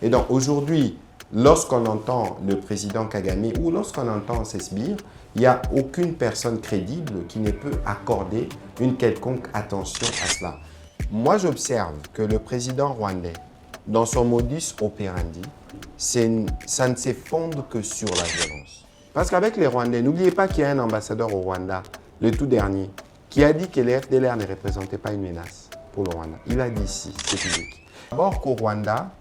Et donc aujourd'hui, lorsqu'on entend le président Kagame ou lorsqu'on entend ces sbires, il n'y a aucune personne crédible qui ne peut accorder une quelconque attention à cela. Moi, j'observe que le président rwandais, dans son modus operandi, ça ne s'effonde que sur la violence. Parce qu'avec les Rwandais, n'oubliez pas qu'il y a un ambassadeur au Rwanda, le tout dernier, qui a dit que les FDLR ne représentaient pas une menace pour le Rwanda. Il a dit ici, c'est public. D'abord qu'au Rwanda,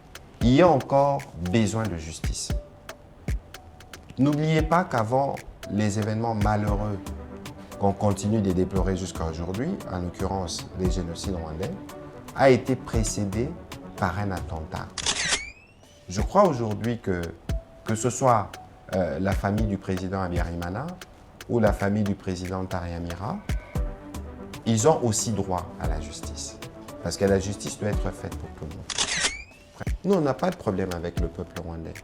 il y a encore besoin de justice. N'oubliez pas qu'avant les événements malheureux qu'on continue de déplorer jusqu'à aujourd'hui, en l'occurrence les génocides rwandais, a été précédé par un attentat. Je crois aujourd'hui que ce soit la famille du président Habyarimana ou la famille du président Tariamira, ils ont aussi droit à la justice. Parce que la justice doit être faite pour tout le monde. Nous, on n'a pas de problème avec le peuple rwandais.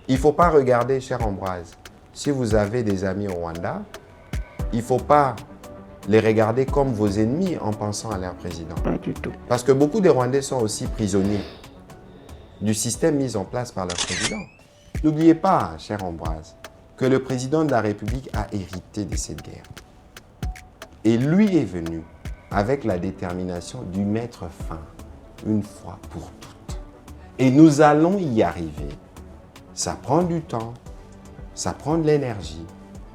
Il ne faut pas regarder, cher Ambroise, si vous avez des amis au Rwanda, il ne faut pas les regarder comme vos ennemis en pensant à leur président. Pas du tout. Parce que beaucoup de Rwandais sont aussi prisonniers du système mis en place par leur président. N'oubliez pas, cher Ambroise, que le président de la République a hérité de cette guerre. Et lui est venu avec la détermination d'y mettre fin, une fois pour toutes. Et nous allons y arriver. Ça prend du temps, ça prend de l'énergie,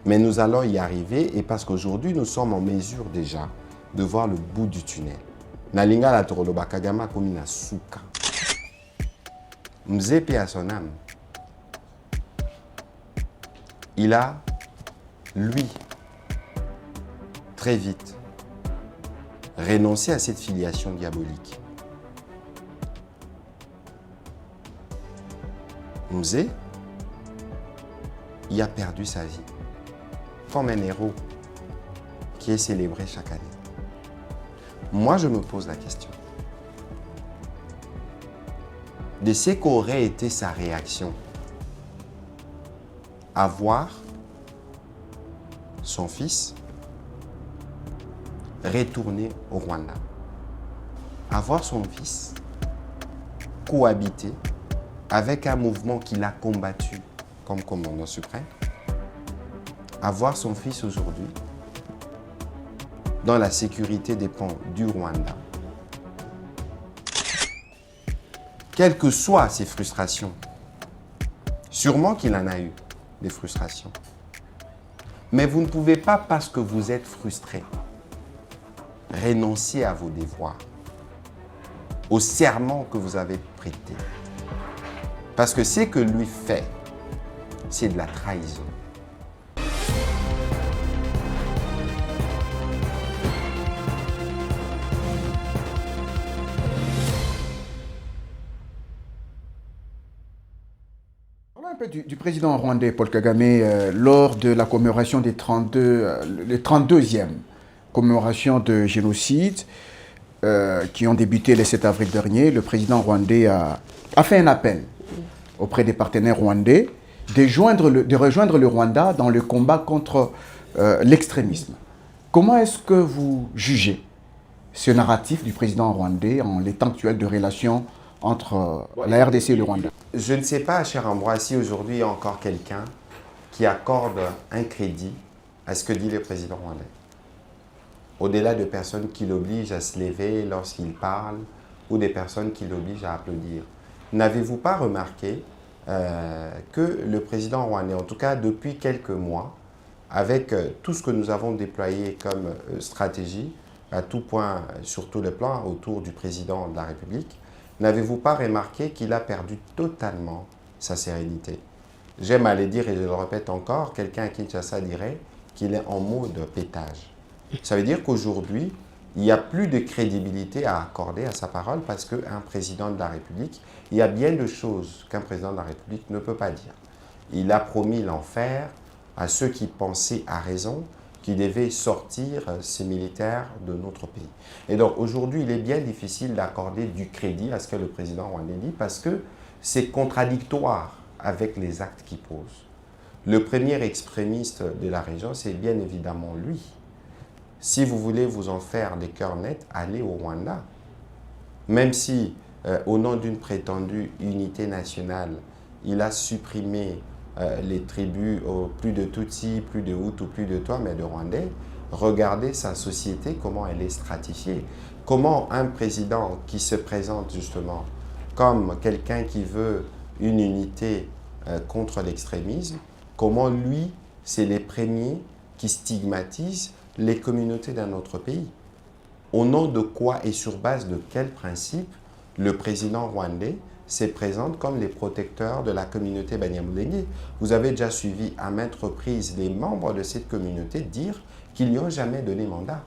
mais nous allons y arriver et parce qu'aujourd'hui, nous sommes en mesure déjà de voir le bout du tunnel. Nalinga la Toroloba Kagama Komina Souka. Mzepe à son âme. Il a, lui, très vite, renoncé à cette filiation diabolique. Mzé, il a perdu sa vie comme un héros qui est célébré chaque année. Moi, je me pose la question de ce qu'aurait été sa réaction à voir son fils retourner au Rwanda, à voir son fils cohabiter avec un mouvement qu'il a combattu comme commandant suprême, à voir son fils aujourd'hui dont la sécurité dépend du Rwanda. Quelles que soient ses frustrations, sûrement qu'il en a eu des frustrations, mais vous ne pouvez pas, parce que vous êtes frustré, renoncer à vos devoirs, au serment que vous avez prêté. Parce que ce que lui fait, c'est de la trahison. Parlons un peu du président rwandais Paul Kagame lors de la commémoration des 32e commémoration de génocide qui ont débuté le 7 avril dernier. Le président rwandais a fait un appel auprès des partenaires rwandais de rejoindre le Rwanda dans le combat contre l'extrémisme. Comment est-ce que vous jugez ce narratif du président rwandais en l'état actuel de relations entre la RDC et le Rwanda? Je ne sais pas, cher Ambroise, si aujourd'hui il y a encore quelqu'un qui accorde un crédit à ce que dit le président rwandais. Au-delà de personnes qui l'obligent à se lever lorsqu'il parle ou des personnes qui l'obligent à applaudir. N'avez-vous pas remarqué que le président rwandais, en tout cas depuis quelques mois, avec tout ce que nous avons déployé comme stratégie, à tout point, sur tous les plans, autour du président de la République, n'avez-vous pas remarqué qu'il a perdu totalement sa sérénité? J'aime à le dire et je le répète encore, quelqu'un à Kinshasa dirait qu'il est en mode pétage. Ça veut dire qu'aujourd'hui, il n'y a plus de crédibilité à accorder à sa parole parce qu'un président de la République, il y a bien de choses qu'un président de la République ne peut pas dire. Il a promis l'enfer à ceux qui pensaient à raison qu'il devait sortir ces militaires de notre pays. Et donc aujourd'hui, il est bien difficile d'accorder du crédit à ce que le président rwandais dit parce que c'est contradictoire avec les actes qu'il pose. Le premier extrémiste de la région, c'est bien évidemment lui. Si vous voulez vous en faire des cœurs nets, allez au Rwanda. Même si au nom d'une prétendue unité nationale, il a supprimé les tribus, plus de Tutsis, plus de Hutus, plus de toi, mais de Rwandais. Regardez sa société, comment elle est stratifiée. Comment un président qui se présente justement comme quelqu'un qui veut une unité contre l'extrémisme, comment lui, c'est les premiers qui stigmatisent les communautés d'un autre pays. Au nom de quoi et sur base de quel principe le président rwandais se présente comme les protecteurs de la communauté Banyamulenge? Vous avez déjà suivi à maintes reprises les membres de cette communauté dire qu'ils n'y ont jamais donné mandat.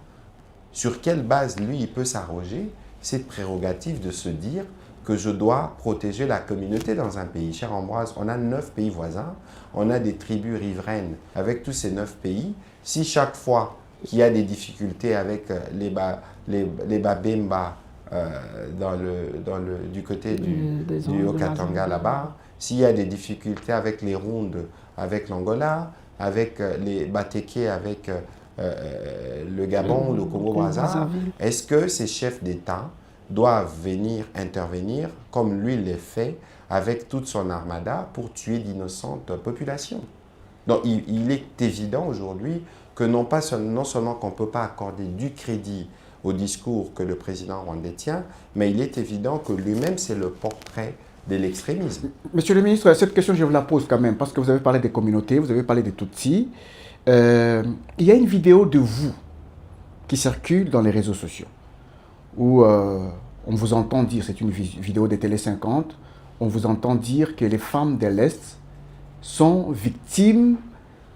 Sur quelle base, lui, il peut s'arroger cette prérogative de se dire que je dois protéger la communauté dans un pays? Cher Ambroise, on a 9 pays voisins, on a des tribus riveraines avec tous ces 9 pays. Si chaque fois qu'il y a des difficultés avec les Babemba du côté du Haut-Katanga là-bas, s'il y a des difficultés avec les Rondes, avec l'Angola, avec les Bateke, avec le Gabon, le Congo-Brazzaville, est-ce que ces chefs d'État doivent venir intervenir comme lui le fait avec toute son armada pour tuer d'innocentes populations? Donc il est évident aujourd'hui que non seulement qu'on ne peut pas accorder du crédit au discours que le président rwandais tient, mais il est évident que lui-même c'est le portrait de l'extrémisme. Monsieur le ministre, cette question je vous la pose quand même parce que vous avez parlé des communautés, vous avez parlé des Tutsis. Il y a une vidéo de vous qui circule dans les réseaux sociaux où on vous entend dire, c'est une vidéo de Télé 50, on vous entend dire que les femmes de l'Est sont victimes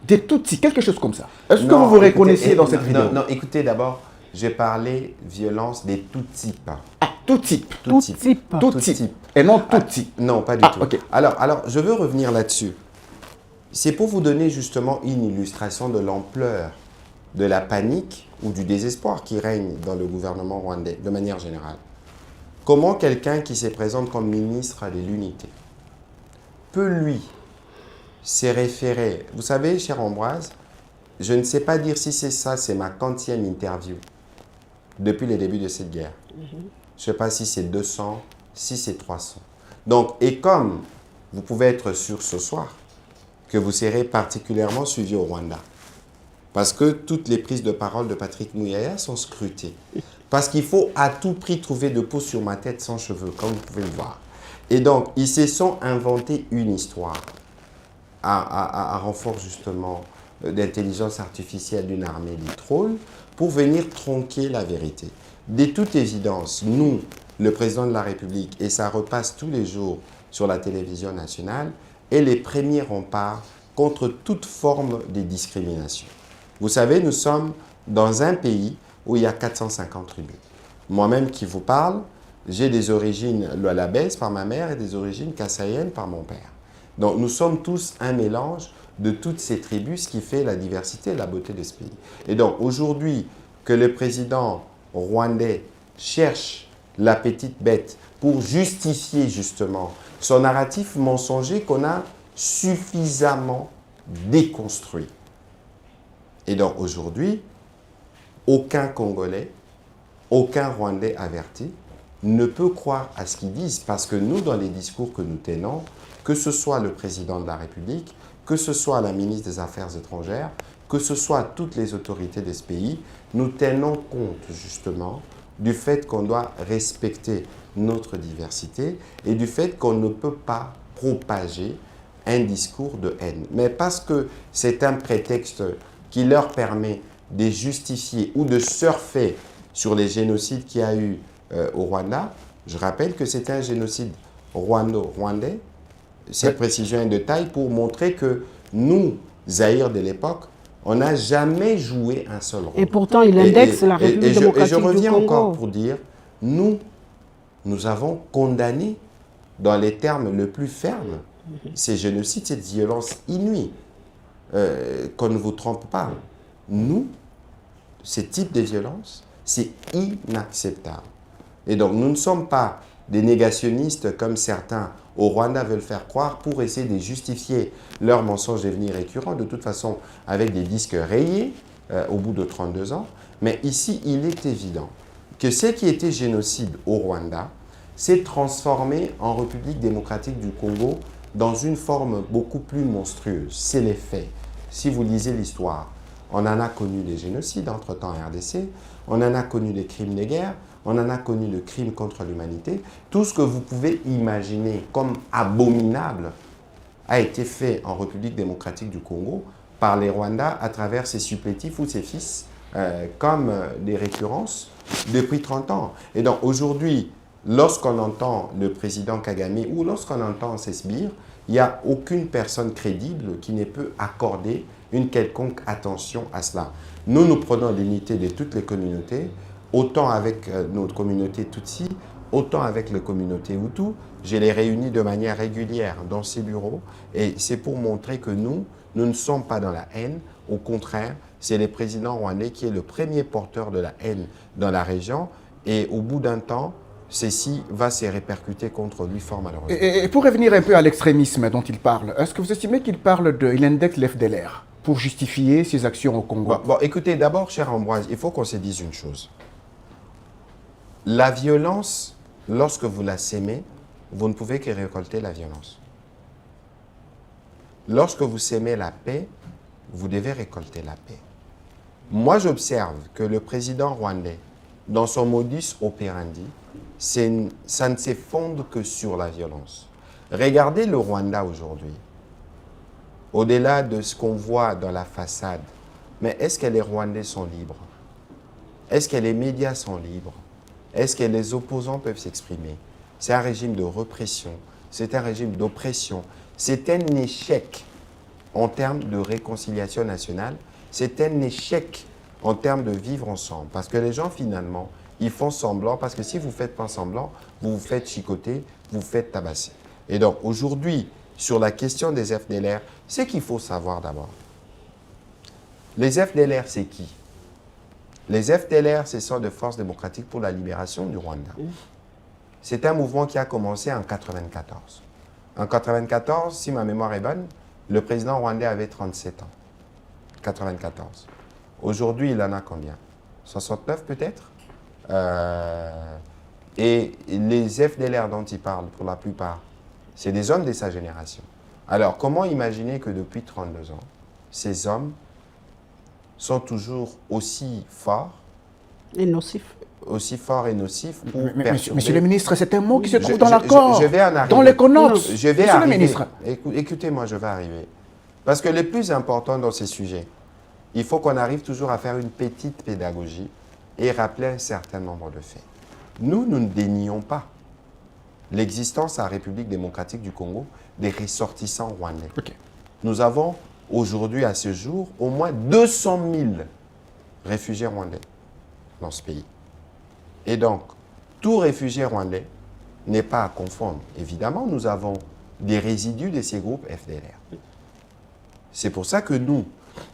des Tutsis, quelque chose comme ça. Est-ce que vous vous reconnaissez dans cette vidéo? Non, écoutez d'abord, j'ai parlé violence des tout types. Ah, tout type. Tout type. Et non Tutsi. Non, pas du tout. Okay. Alors, je veux revenir là-dessus. C'est pour vous donner justement une illustration de l'ampleur de la panique ou du désespoir qui règne dans le gouvernement rwandais, de manière générale. Comment quelqu'un qui se présente comme ministre de l'unité peut, lui, se référer... Vous savez, cher Ambroise, je ne sais pas dire si c'est ça, c'est ma 40e interview depuis le début de cette guerre. Je ne sais pas si c'est 200, si c'est 300. Donc, et comme vous pouvez être sûr ce soir que vous serez particulièrement suivi au Rwanda, parce que toutes les prises de parole de Patrick Muyaya sont scrutées. Parce qu'il faut à tout prix trouver de peau sur ma tête sans cheveux, comme vous pouvez le voir. Et donc, ils se sont inventés une histoire à renfort justement d'intelligence artificielle d'une armée de trolls pour venir tronquer la vérité. De toute évidence, nous, le président de la République, et ça repasse tous les jours sur la télévision nationale, est les premiers remparts contre toute forme de discrimination. Vous savez, nous sommes dans un pays où il y a 450 tribus. Moi-même qui vous parle, j'ai des origines Lualabès par ma mère et des origines kassaïennes par mon père. Donc nous sommes tous un mélange de toutes ces tribus, ce qui fait la diversité et la beauté de ce pays. Et donc aujourd'hui, que le président rwandais cherche la petite bête pour justifier justement son narratif mensonger qu'on a suffisamment déconstruit. Et donc aujourd'hui, aucun Congolais, aucun Rwandais averti ne peut croire à ce qu'ils disent parce que nous, dans les discours que nous tenons, que ce soit le président de la République, que ce soit la ministre des Affaires étrangères, que ce soit toutes les autorités de ce pays, nous tenons compte justement du fait qu'on doit respecter notre diversité et du fait qu'on ne peut pas propager un discours de haine. Mais parce que c'est un prétexte qui leur permet de justifier ou de surfer sur les génocides qu'il y a eu au Rwanda, je rappelle que c'était un génocide rwandais. Cette précision est de taille pour montrer que nous, Zaïre de l'époque, on n'a jamais joué un seul rôle. Et pourtant, il indexe la République démocratique du Congo. Et je reviens encore pour dire, nous avons condamné dans les termes les plus fermes ces génocides, cette violence inouïe. Qu'on ne vous trompe pas. Nous, ce type de violence, c'est inacceptable. Et donc, nous ne sommes pas des négationnistes comme certains au Rwanda veulent faire croire pour essayer de justifier leurs mensonges devenus récurrents, de toute façon avec des disques rayés au bout de 32 ans. Mais ici, il est évident que ce qui était génocide au Rwanda, s'est transformée en République démocratique du Congo dans une forme beaucoup plus monstrueuse. C'est les faits. Si vous lisez l'histoire, on en a connu des génocides entre-temps en RDC, on en a connu des crimes de guerre, on en a connu le crime contre l'humanité. Tout ce que vous pouvez imaginer comme abominable a été fait en République démocratique du Congo par les Rwandais à travers ses supplétifs ou ses fils, comme des récurrences depuis 30 ans. Et donc aujourd'hui, lorsqu'on entend le président Kagame ou lorsqu'on entend ses sbires, il n'y a aucune personne crédible qui ne peut accorder une quelconque attention à cela. Nous prenons l'unité de toutes les communautés, autant avec notre communauté Tutsi, autant avec la communauté Hutu. Je les réunis de manière régulière dans ces bureaux et c'est pour montrer que nous ne sommes pas dans la haine. Au contraire, c'est le président rwandais qui est le premier porteur de la haine dans la région et au bout d'un temps, ceci va se répercuter contre lui fort malheureusement. Et pour revenir un peu à l'extrémisme dont il parle, est-ce que vous estimez qu'il parle il indexe l'FDLR pour justifier ses actions au Congo? Bon, écoutez, d'abord, cher Ambroise, il faut qu'on se dise une chose. La violence, lorsque vous la sémez, vous ne pouvez que récolter la violence. Lorsque vous sémez la paix, vous devez récolter la paix. Moi, j'observe que le président rwandais, dans son modus operandi, ça ne se fonde que sur la violence. Regardez le Rwanda aujourd'hui. Au-delà de ce qu'on voit dans la façade, mais est-ce que les Rwandais sont libres? Est-ce que les médias sont libres? Est-ce que les opposants peuvent s'exprimer? C'est un régime de répression, c'est un régime d'oppression, c'est un échec en termes de réconciliation nationale, c'est un échec en termes de vivre ensemble. Parce que les gens, finalement, ils font semblant, parce que si vous ne faites pas semblant, vous vous faites chicoter, vous vous faites tabasser. Et donc, aujourd'hui, sur la question des FDLR, c'est qu'il faut savoir d'abord. Les FDLR, c'est qui? Les FDLR, ce sont des forces démocratiques pour la libération du Rwanda. C'est un mouvement qui a commencé en 1994. En 1994, si ma mémoire est bonne, le président rwandais avait 37 ans. 1994. Aujourd'hui, il en a combien? 69 peut-être? Et les FDLR dont il parle, pour la plupart, c'est des hommes de sa génération. Alors, comment imaginer que depuis 32 ans, ces hommes sont toujours aussi forts et nocifs. Aussi forts et nocifs pour Monsieur le ministre, c'est un mot qui se trouve dans l'accord, dans les connotes. Je vais Monsieur arriver. le ministre. Écoutez-moi, je vais arriver. Parce que le plus important dans ces sujets, il faut qu'on arrive toujours à faire une petite pédagogie et rappeler un certain nombre de faits. Nous ne dénions pas l'existence à la République démocratique du Congo des ressortissants rwandais. Okay. Nous avons aujourd'hui, à ce jour, au moins 200 000 réfugiés rwandais dans ce pays. Et donc, tout réfugié rwandais n'est pas à confondre. Évidemment, nous avons des résidus de ces groupes FDLR. C'est pour ça que nous,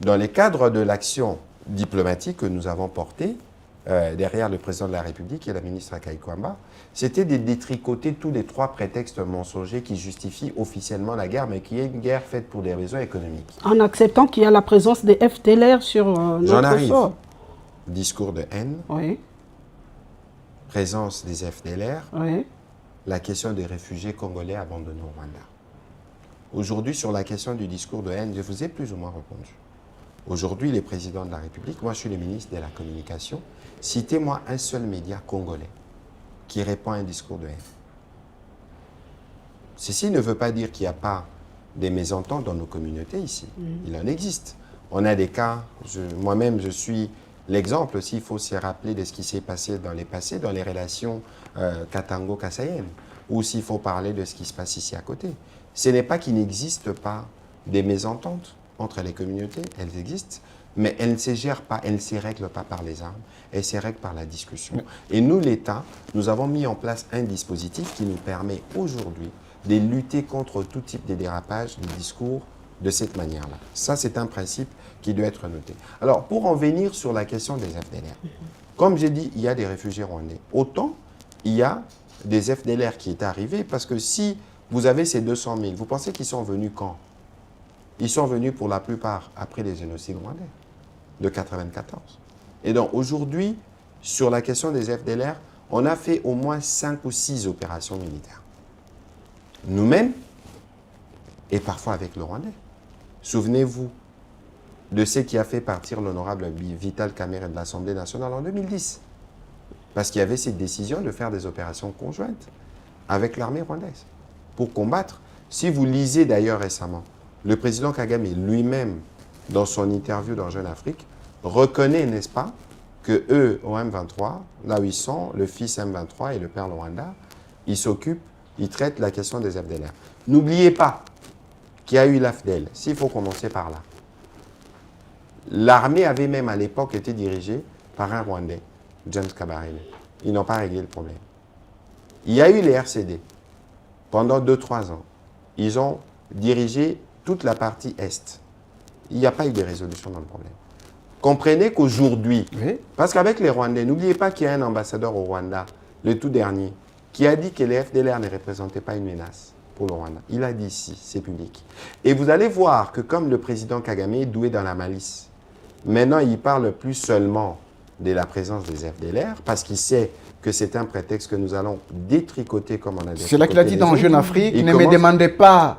dans le cadre de l'action diplomatique que nous avons portée, derrière le président de la République et la ministre Akaï Kwamba, c'était de détricoter tous les 3 prétextes mensongers qui justifient officiellement la guerre, mais qui est une guerre faite pour des raisons économiques. En acceptant qu'il y a la présence des FDLR sur notre J'en arrive. sol. Discours de haine, Oui, présence des FDLR, oui. la question des réfugiés congolais abandonnés au Rwanda. Aujourd'hui, sur la question du discours de haine, je vous ai plus ou moins répondu. Aujourd'hui, les présidents de la République, moi je suis le ministre de la Communication, citez-moi un seul média congolais qui répond à un discours de haine. Ceci ne veut pas dire qu'il n'y a pas des mésententes dans nos communautés ici. Il en existe. On a des cas, moi-même je suis l'exemple aussi, il faut se rappeler de ce qui s'est passé dans les relations Katango-Kassaïennes, ou s'il faut parler de ce qui se passe ici à côté. Ce n'est pas qu'il n'existe pas des mésententes entre les communautés, elles existent, mais elles ne se gèrent pas, elles ne se règlent pas par les armes, elles se règlent par la discussion. Et nous, l'État, nous avons mis en place un dispositif qui nous permet aujourd'hui de lutter contre tout type de dérapage de discours de cette manière-là. Ça, c'est un principe qui doit être noté. Alors, pour en venir sur la question des FDLR, comme j'ai dit, il y a des réfugiés rwandais. Autant, il y a des FDLR qui étaient arrivés, parce que si vous avez ces 200 000, vous pensez qu'ils sont venus quand? Ils sont venus pour la plupart après les génocides rwandais de 1994. Et donc, aujourd'hui, sur la question des FDLR, on a fait au moins 5 ou 6 opérations militaires. Nous-mêmes, et parfois avec le Rwandais. Souvenez-vous de ce qui a fait partir l'honorable Vital Kamerhe de l'Assemblée nationale en 2010. Parce qu'il y avait cette décision de faire des opérations conjointes avec l'armée rwandaise pour combattre. Si vous lisez d'ailleurs récemment, le président Kagame lui-même, dans son interview dans Jeune Afrique, reconnaît, n'est-ce pas, que eux, au M23, là où ils sont, le fils M23 et le père Rwanda, ils s'occupent, ils traitent la question des FDLR. N'oubliez pas qu'il y a eu l'AFDEL, s'il faut commencer par là. L'armée avait même à l'époque été dirigée par un Rwandais, James Kabarebe. Ils n'ont pas réglé le problème. Il y a eu les RCD. Pendant 2-3 ans, ils ont dirigé toute la partie Est. Il n'y a pas eu de résolution dans le problème. Comprenez qu'aujourd'hui, Oui. parce qu'avec les Rwandais, n'oubliez pas qu'il y a un ambassadeur au Rwanda, le tout dernier, qui a dit que les FDLR ne représentaient pas une menace pour le Rwanda. Il a dit ici, c'est public. Et vous allez voir que comme le président Kagame est doué dans la malice, maintenant il parle plus seulement de la présence des FDLR, parce qu'il sait que c'est un prétexte que nous allons détricoter comme on a détricoté. C'est là qu'il a dit dans les Jeune autres. Afrique, Il ne me commence- demandez pas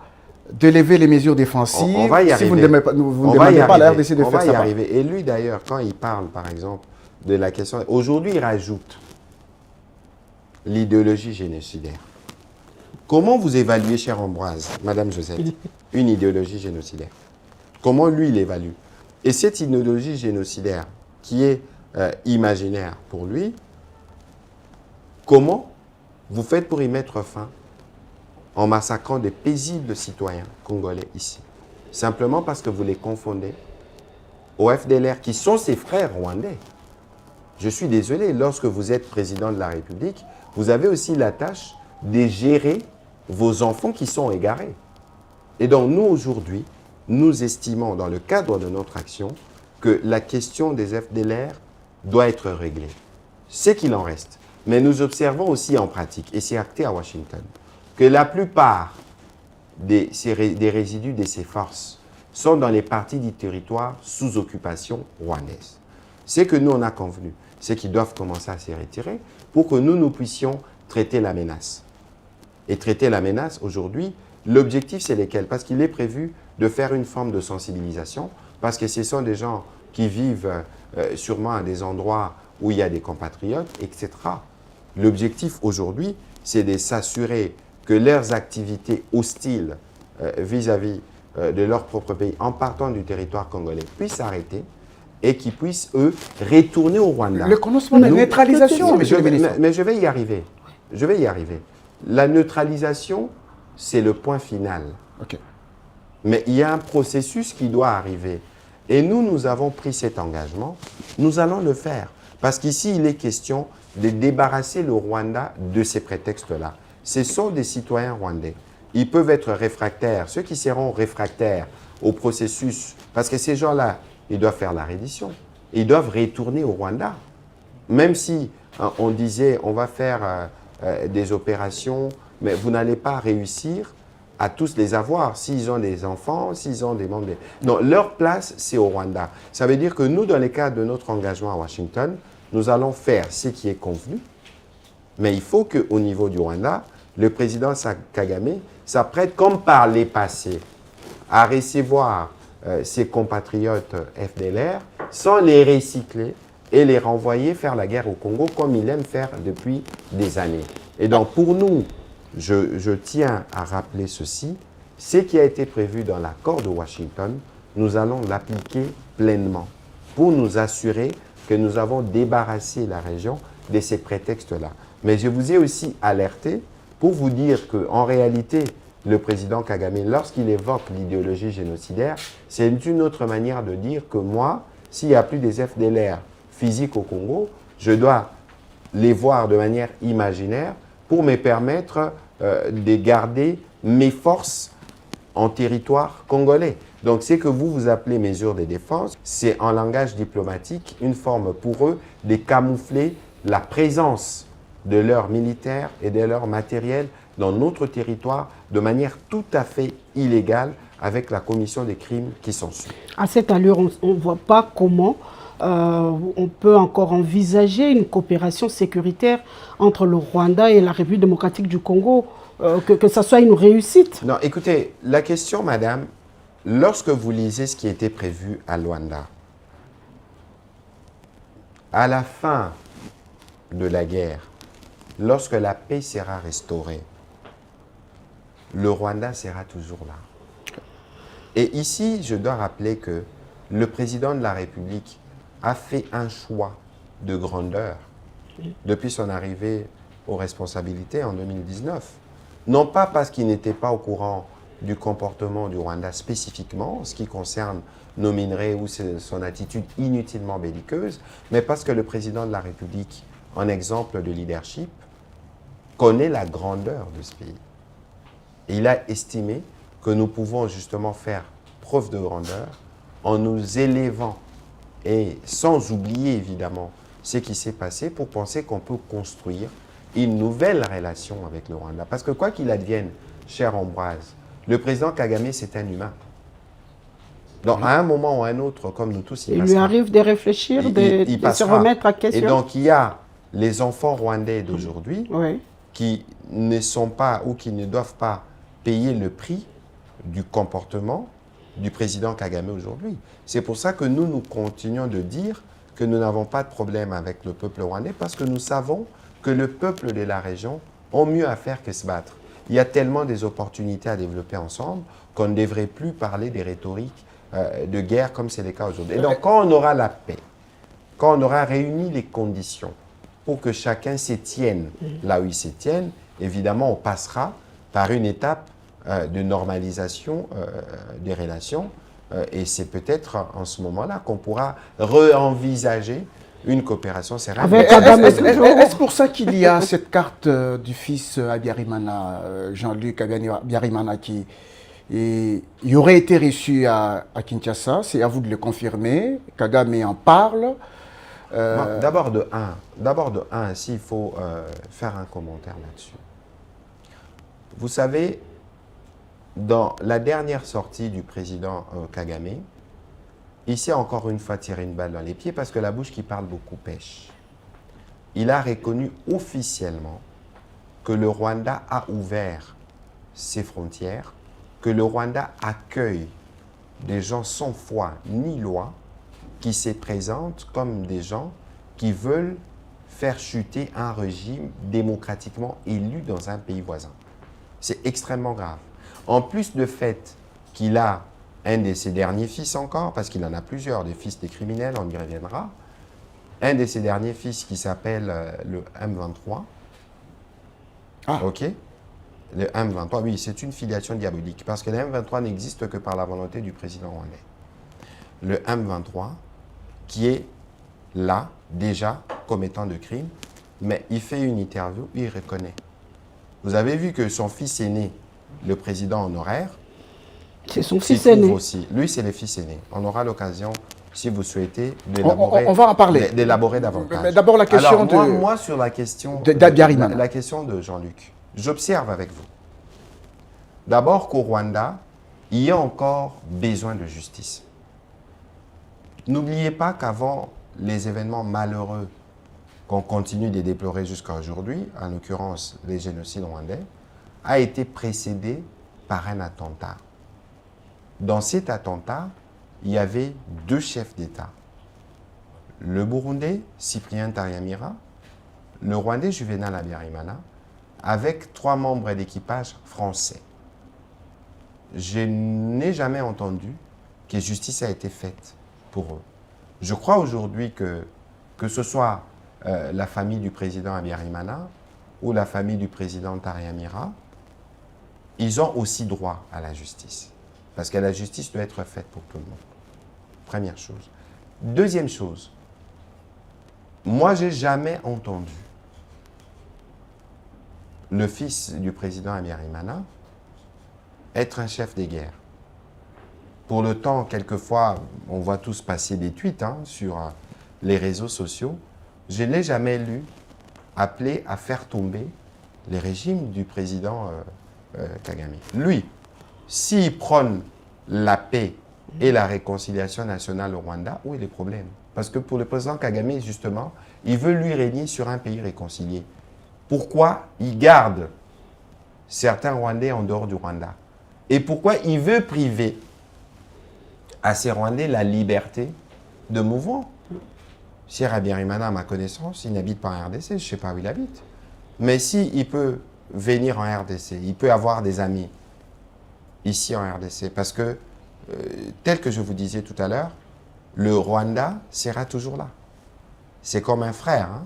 de lever les mesures défensives. On va y si arriver. vous ne demandez pas, vous ne On va y demandez pas à la arriver. RDC de On faire va y ça. arriver. Et lui d'ailleurs, quand il parle par exemple de la question... Aujourd'hui, il rajoute l'idéologie génocidaire. Comment vous évaluez, chère Ambroise, Madame Josette, une idéologie génocidaire? Comment lui, il évalue? Et cette idéologie génocidaire, qui est imaginaire pour lui, comment vous faites pour y mettre fin en massacrant des paisibles citoyens congolais ici? Simplement parce que vous les confondez aux FDLR, qui sont ses frères rwandais. Je suis désolé, lorsque vous êtes président de la République, vous avez aussi la tâche de gérer vos enfants qui sont égarés. Et donc nous, aujourd'hui, nous estimons dans le cadre de notre action que la question des FDLR doit être réglée. C'est qu'il en reste. Mais nous observons aussi en pratique, et c'est acté à Washington, que la plupart des résidus de ces forces sont dans les parties du territoire sous occupation rwandaise. C'est que nous, on a convenu, c'est qu'ils doivent commencer à se retirer pour que nous puissions traiter la menace. Et traiter la menace, aujourd'hui, l'objectif, c'est lesquels? Parce qu'il est prévu de faire une forme de sensibilisation, parce que ce sont des gens qui vivent sûrement à des endroits où il y a des compatriotes, etc. L'objectif, aujourd'hui, c'est de s'assurer que leurs activités hostiles vis-à-vis de leur propre pays, en partant du territoire congolais, puissent s'arrêter et qu'ils puissent, eux, retourner au Rwanda. Le commencement de la Nous- neutralisation, monsieur le ministre. Mais je vais y arriver. Je vais y arriver. La neutralisation, c'est le point final. Ok. Mais il y a un processus qui doit arriver. Et nous avons pris cet engagement. Nous allons le faire. Parce qu'ici, il est question de débarrasser le Rwanda de ces prétextes-là. Ce sont des citoyens rwandais. Ils peuvent être réfractaires. Ceux qui seront réfractaires au processus, parce que ces gens-là, ils doivent faire la reddition. Ils doivent retourner au Rwanda. Même si on disait, on va faire des opérations, mais vous n'allez pas réussir à tous les avoir. S'ils ont des enfants, s'ils ont des membres... Non, leur place, c'est au Rwanda. Ça veut dire que nous, dans le cadre de notre engagement à Washington, nous allons faire ce qui est convenu, mais il faut qu'au niveau du Rwanda, le président Kagame s'apprête, comme par les passés, à recevoir ses compatriotes FDLR sans les recycler et les renvoyer faire la guerre au Congo comme il aime faire depuis des années. Et donc pour nous, je tiens à rappeler ceci, ce qui a été prévu dans l'accord de Washington, nous allons l'appliquer pleinement pour nous assurer que nous avons débarrassé la région de ces prétextes-là. Mais je vous ai aussi alerté pour vous dire qu'en réalité, le président Kagame, lorsqu'il évoque l'idéologie génocidaire, c'est une autre manière de dire que moi, s'il n'y a plus des FDLR physiques au Congo, je dois les voir de manière imaginaire pour me permettre de garder mes forces en territoire congolais. Donc, ce que vous appelez mesures de défense, c'est en langage diplomatique une forme pour eux de camoufler la présence de leurs militaires et de leur matériel dans notre territoire de manière tout à fait illégale avec la commission des crimes qui sont suivis. À cette allure, on ne voit pas comment on peut encore envisager une coopération sécuritaire entre le Rwanda et la République démocratique du Congo, que ça soit une réussite. Non, écoutez, la question, madame, lorsque vous lisez ce qui était prévu à Luanda, à la fin de la guerre, lorsque la paix sera restaurée, le Rwanda sera toujours là. Et ici, je dois rappeler que le président de la République a fait un choix de grandeur depuis son arrivée aux responsabilités en 2019. Non pas parce qu'il n'était pas au courant du comportement du Rwanda spécifiquement, ce qui concerne nos minerais ou son attitude inutilement belliqueuse, mais parce que le président de la République, en exemple de leadership, connaît la grandeur de ce pays. Et il a estimé que nous pouvons justement faire preuve de grandeur en nous élevant et sans oublier évidemment ce qui s'est passé pour penser qu'on peut construire une nouvelle relation avec le Rwanda. Parce que quoi qu'il advienne, cher Ambroise, le président Kagame, c'est un humain. Donc, à un moment ou à un autre, comme nous tous, il lui arrive de réfléchir, de se remettre à question. Et donc, il y a les enfants rwandais d'aujourd'hui qui ne sont pas ou qui ne doivent pas payer le prix du comportement du président Kagame aujourd'hui. C'est pour ça que nous continuons de dire que nous n'avons pas de problème avec le peuple rwandais parce que nous savons que le peuple de la région ont mieux à faire que se battre. Il y a tellement des opportunités à développer ensemble qu'on ne devrait plus parler des rhétoriques de guerre comme c'est le cas aujourd'hui. Et donc, quand on aura la paix, quand on aura réuni les conditions pour que chacun s'y tienne là où il s'y tienne, évidemment, on passera par une étape de normalisation des relations. Et c'est peut-être en ce moment-là qu'on pourra re-envisager une coopération sereine. Est-ce pour ça qu'il y a cette carte du fils Habyarimana, Jean-Luc Habyarimana, qui il aurait été reçu à Kinshasa? C'est à vous de le confirmer. Kagame en parle. D'abord de un, s'il faut faire un commentaire là-dessus. Vous savez, dans la dernière sortie du président Kagame, il s'est encore une fois tiré une balle dans les pieds parce que la bouche qui parle beaucoup pêche. Il a reconnu officiellement que le Rwanda a ouvert ses frontières, que le Rwanda accueille des gens sans foi ni loi qui se présentent comme des gens qui veulent faire chuter un régime démocratiquement élu dans un pays voisin. C'est extrêmement grave. En plus de fait qu'il a un de ses derniers fils encore, parce qu'il en a plusieurs, des fils des criminels, on y reviendra, un de ses derniers fils qui s'appelle le M23. Ok. Le M23, oui, c'est une filiation diabolique, parce que le M23 n'existe que par la volonté du président rwandais. Le M23, qui est là, déjà, commettant de crimes, mais il fait une interview, il reconnaît. Vous avez vu que son fils aîné, le président honoraire, c'est son fils aîné. Aussi. Lui, c'est le fils aîné. On aura l'occasion, si vous souhaitez, d'élaborer. On va en parler. D'élaborer davantage. Mais d'abord, la question moi, sur la question d'Habyarimana. La question de Jean-Luc, j'observe avec vous. D'abord qu'au Rwanda, il y a encore besoin de justice. N'oubliez pas qu'avant les événements malheureux qu'on continue de déplorer jusqu'à aujourd'hui, en l'occurrence les génocides rwandais, a été précédé par un attentat. Dans cet attentat, il y avait deux chefs d'État. Le Burundais, Cyprien Ntaryamira, le Rwandais, Juvenal Habyarimana, avec 3 membres d'équipage français. Je n'ai jamais entendu que justice a été faite pour eux. Je crois aujourd'hui que ce soit la famille du président Habyarimana ou la famille du président Ntaryamira, ils ont aussi droit à la justice. Parce que la justice doit être faite pour tout le monde. Première chose. Deuxième chose, moi, je n'ai jamais entendu le fils du président Habyarimana être un chef de guerre. Pour le temps, quelquefois, on voit tous passer des tweets sur les réseaux sociaux. Je ne l'ai jamais lu appeler à faire tomber les régimes du président Kagame. Lui, s'il prône la paix et la réconciliation nationale au Rwanda, où est le problème? Parce que pour le président Kagame, justement, il veut lui régner sur un pays réconcilié. Pourquoi il garde certains Rwandais en dehors du Rwanda? Et pourquoi il veut priver à ces Rwandais la liberté de mouvement? Cher Abiyarimana, à ma connaissance, il n'habite pas en RDC, je ne sais pas où il habite. Mais s'il peut venir en RDC, il peut avoir des amis ici en RDC. Parce que, tel que je vous disais tout à l'heure, le Rwanda sera toujours là. C'est comme un frère, hein?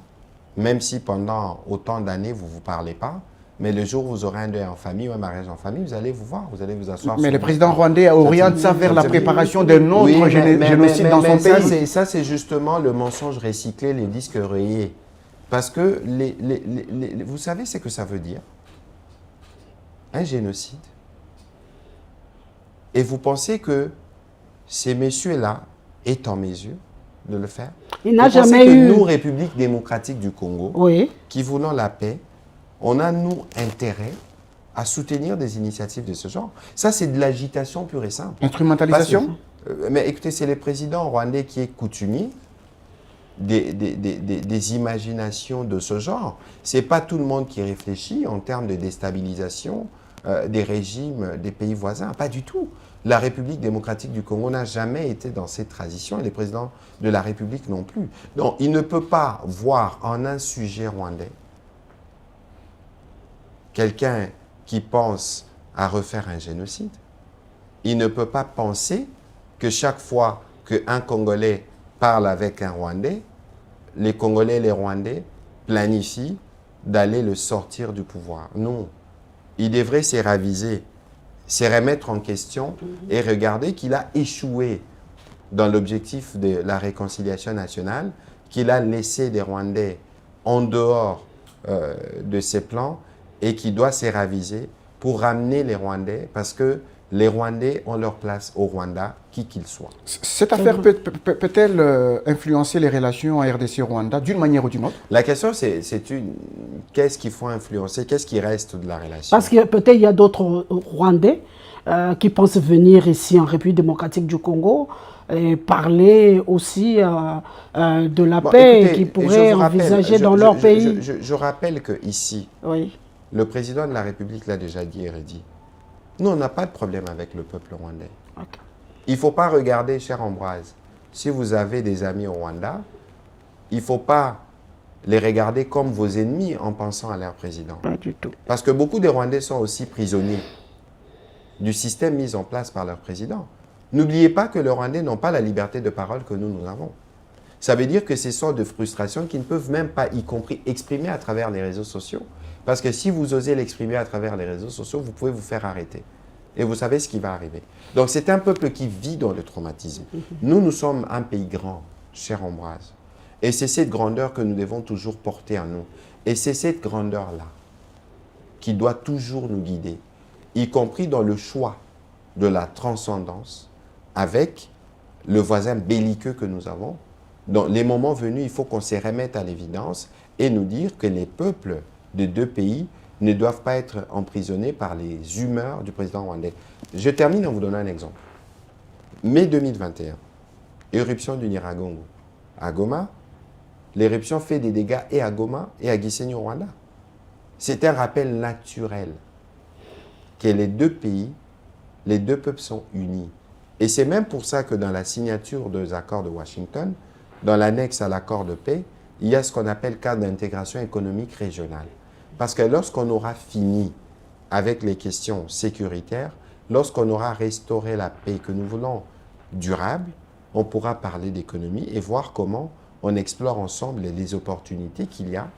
Même si pendant autant d'années, vous ne vous parlez pas, mais le jour où vous aurez un deuil en famille ou un mariage en famille, vous allez vous voir, vous allez vous asseoir. Mais le président rwandais oriente ça vers la préparation d'un autre génocide dans son pays. Ça, c'est justement le mensonge recyclé, les disques rayés. Parce que, vous savez ce que ça veut dire? Un génocide. Et vous pensez que ces messieurs-là est en mesure de le faire? Il n'a jamais jamais eu... Nous, République démocratique du Congo, oui, qui voulons la paix, on a, nous, intérêt à soutenir des initiatives de ce genre. Ça, c'est de l'agitation pure et simple. Instrumentalisation? Mais écoutez, c'est le président rwandais qui est coutumier des imaginations de ce genre. Ce n'est pas tout le monde qui réfléchit en termes de déstabilisation des régimes des pays voisins. Pas du tout. La République démocratique du Congo n'a jamais été dans cette transition et les présidents de la République non plus. Donc, il ne peut pas voir en un sujet rwandais quelqu'un qui pense à refaire un génocide. Il ne peut pas penser que chaque fois qu'un Congolais parle avec un Rwandais, les Congolais et les Rwandais planifient d'aller le sortir du pouvoir. Non. Il devrait se raviser, se remettre en question et regarder qu'il a échoué dans l'objectif de la réconciliation nationale, qu'il a laissé des Rwandais en dehors de ses plans et qu'il doit se raviser pour ramener les Rwandais parce que les Rwandais ont leur place au Rwanda, qui qu'ils soient. Cette affaire peut-elle influencer les relations en RDC-Rwanda d'une manière ou d'une autre? La question, c'est qu'est-ce qu'il faut influencer? Qu'est-ce qui reste de la relation? Parce que peut-être il y a d'autres Rwandais qui pensent venir ici en République démocratique du Congo et parler aussi de la paix, écoutez, qui pourraient envisager dans leur pays. Je rappelle qu'ici, oui, le président de la République l'a déjà dit et redit. Nous, on n'a pas de problème avec le peuple rwandais. Okay. Il ne faut pas regarder, cher Ambroise, si vous avez des amis au Rwanda, il ne faut pas les regarder comme vos ennemis en pensant à leur président. Pas du tout. Parce que beaucoup de Rwandais sont aussi prisonniers du système mis en place par leur président. N'oubliez pas que les Rwandais n'ont pas la liberté de parole que nous avons. Ça veut dire que ce sont de frustrations qu'ils ne peuvent même pas, y compris, exprimer à travers les réseaux sociaux. Parce que si vous osez l'exprimer à travers les réseaux sociaux, vous pouvez vous faire arrêter. Et vous savez ce qui va arriver. Donc c'est un peuple qui vit dans le traumatisme. Nous sommes un pays grand, cher Ambroise. Et c'est cette grandeur que nous devons toujours porter en nous. Et c'est cette grandeur-là qui doit toujours nous guider, y compris dans le choix de la transcendance avec le voisin belliqueux que nous avons. Dans les moments venus, il faut qu'on se remette à l'évidence et nous dire que les peuples de deux pays ne doivent pas être emprisonnés par les humeurs du président rwandais. Je termine en vous donnant un exemple. Mai 2021, éruption du Nyiragongo. À Goma, l'éruption fait des dégâts et à Goma et à Gisenyi au Rwanda. C'est un rappel naturel que les deux pays, les deux peuples sont unis. Et c'est même pour ça que dans la signature des accords de Washington, dans l'annexe à l'accord de paix, il y a ce qu'on appelle cadre d'intégration économique régionale. Parce que lorsqu'on aura fini avec les questions sécuritaires, lorsqu'on aura restauré la paix que nous voulons durable, on pourra parler d'économie et voir comment on explore ensemble les opportunités qu'il y a,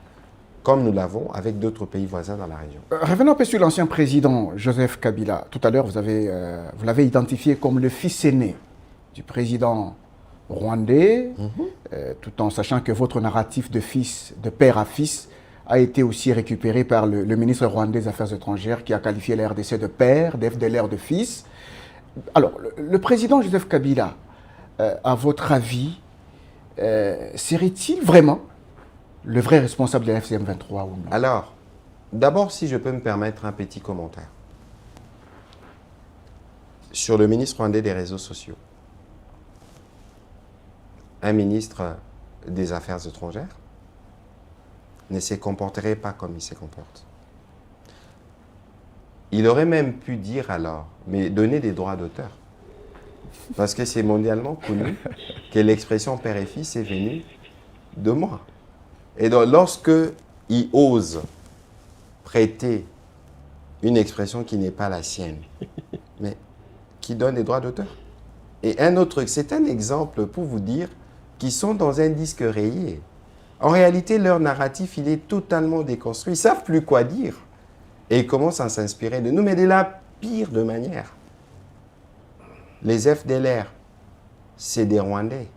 comme nous l'avons avec d'autres pays voisins dans la région. Revenons un peu sur l'ancien président Joseph Kabila. Tout à l'heure, vous l'avez identifié comme le fils aîné du président rwandais, tout en sachant que votre narratif de père à fils a été aussi récupéré par le ministre rwandais des Affaires étrangères qui a qualifié la RDC de père, d'FDLR de fils. Alors, le président Joseph Kabila, à votre avis, serait-il vraiment le vrai responsable de la FCM 23 ou non? Alors, d'abord, si je peux me permettre un petit commentaire sur le ministre rwandais des réseaux sociaux. un ministre des Affaires étrangères ne se comporterait pas comme il se comporte. Il aurait même pu dire alors, mais donner des droits d'auteur. Parce que c'est mondialement connu que l'expression père et fils est venue de moi. Et donc, lorsque il ose prêter une expression qui n'est pas la sienne, mais qui donne des droits d'auteur. Et un autre truc, c'est un exemple pour vous dire qu'ils sont dans un disque rayé. En réalité, leur narratif, il est totalement déconstruit. Ils ne savent plus quoi dire. Et ils commencent à s'inspirer de nous, mais de la pire de manière. Les FDLR, c'est des Rwandais.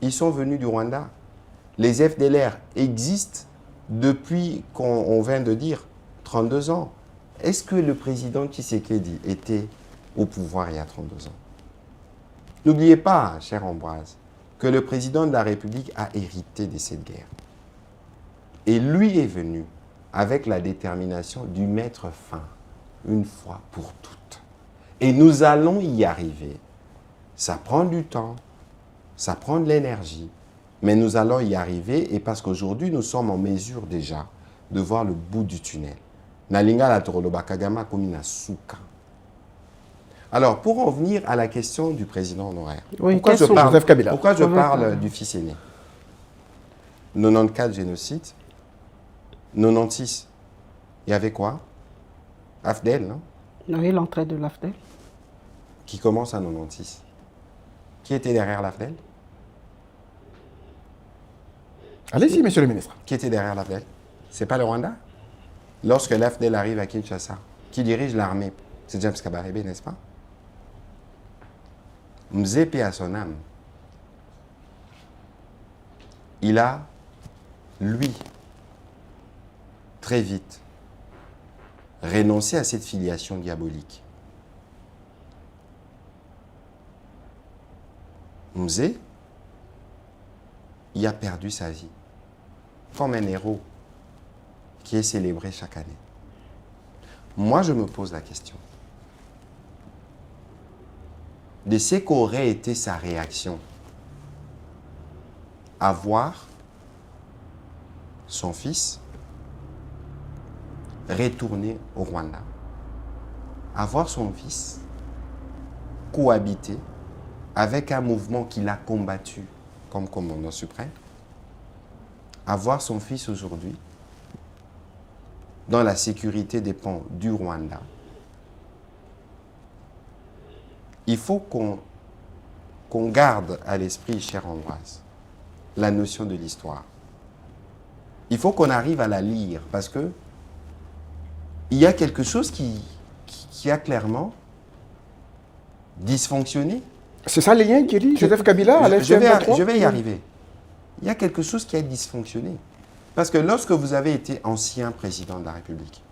Ils sont venus du Rwanda. Les FDLR existent depuis, qu'on vient de dire, 32 ans. Est-ce que le président Tshisekedi était au pouvoir il y a 32 ans? N'oubliez pas, cher Ambroise, que le président de la République a hérité de cette guerre. Et lui est venu avec la détermination d'y mettre fin, une fois pour toutes. Et nous allons y arriver. Ça prend du temps, ça prend de l'énergie, mais nous allons y arriver, et parce qu'aujourd'hui, nous sommes en mesure déjà de voir le bout du tunnel. Nalinga la Toroloba Kagama Komina Souka. Alors, pour en venir à la question du président honoraire, Oui, pourquoi je Joseph parle du fils aîné? 94 génocides, 96, il y avait quoi? AFDEL, non? Oui, l'entrée de l'AFDEL. Qui commence en 96. Qui était derrière l'AFDEL? Allez-y, monsieur le ministre. Qui était derrière l'AFDEL? C'est pas le Rwanda? Lorsque l'AFDEL arrive à Kinshasa, qui dirige l'armée? C'est James Kabarebe, n'est-ce pas? Mzépe à son âme. Il a, lui, très vite, renoncé à cette filiation diabolique. Mzé, il a perdu sa vie, comme un héros qui est célébré chaque année. Moi, je me pose la question de ce qu'aurait été sa réaction à voir son fils retourner au Rwanda, à voir son fils cohabiter avec un mouvement qu'il a combattu comme commandant suprême, à voir son fils aujourd'hui dont la sécurité dépend du Rwanda. Il faut qu'on garde à l'esprit, cher Ambroise, la notion de l'histoire. Il faut qu'on arrive à la lire parce que il y a quelque chose qui a clairement dysfonctionné. C'est ça les liens qui dit Joseph Kabila à je vais y arriver. Il y a quelque chose qui a dysfonctionné. Parce que lorsque vous avez été ancien président de la République,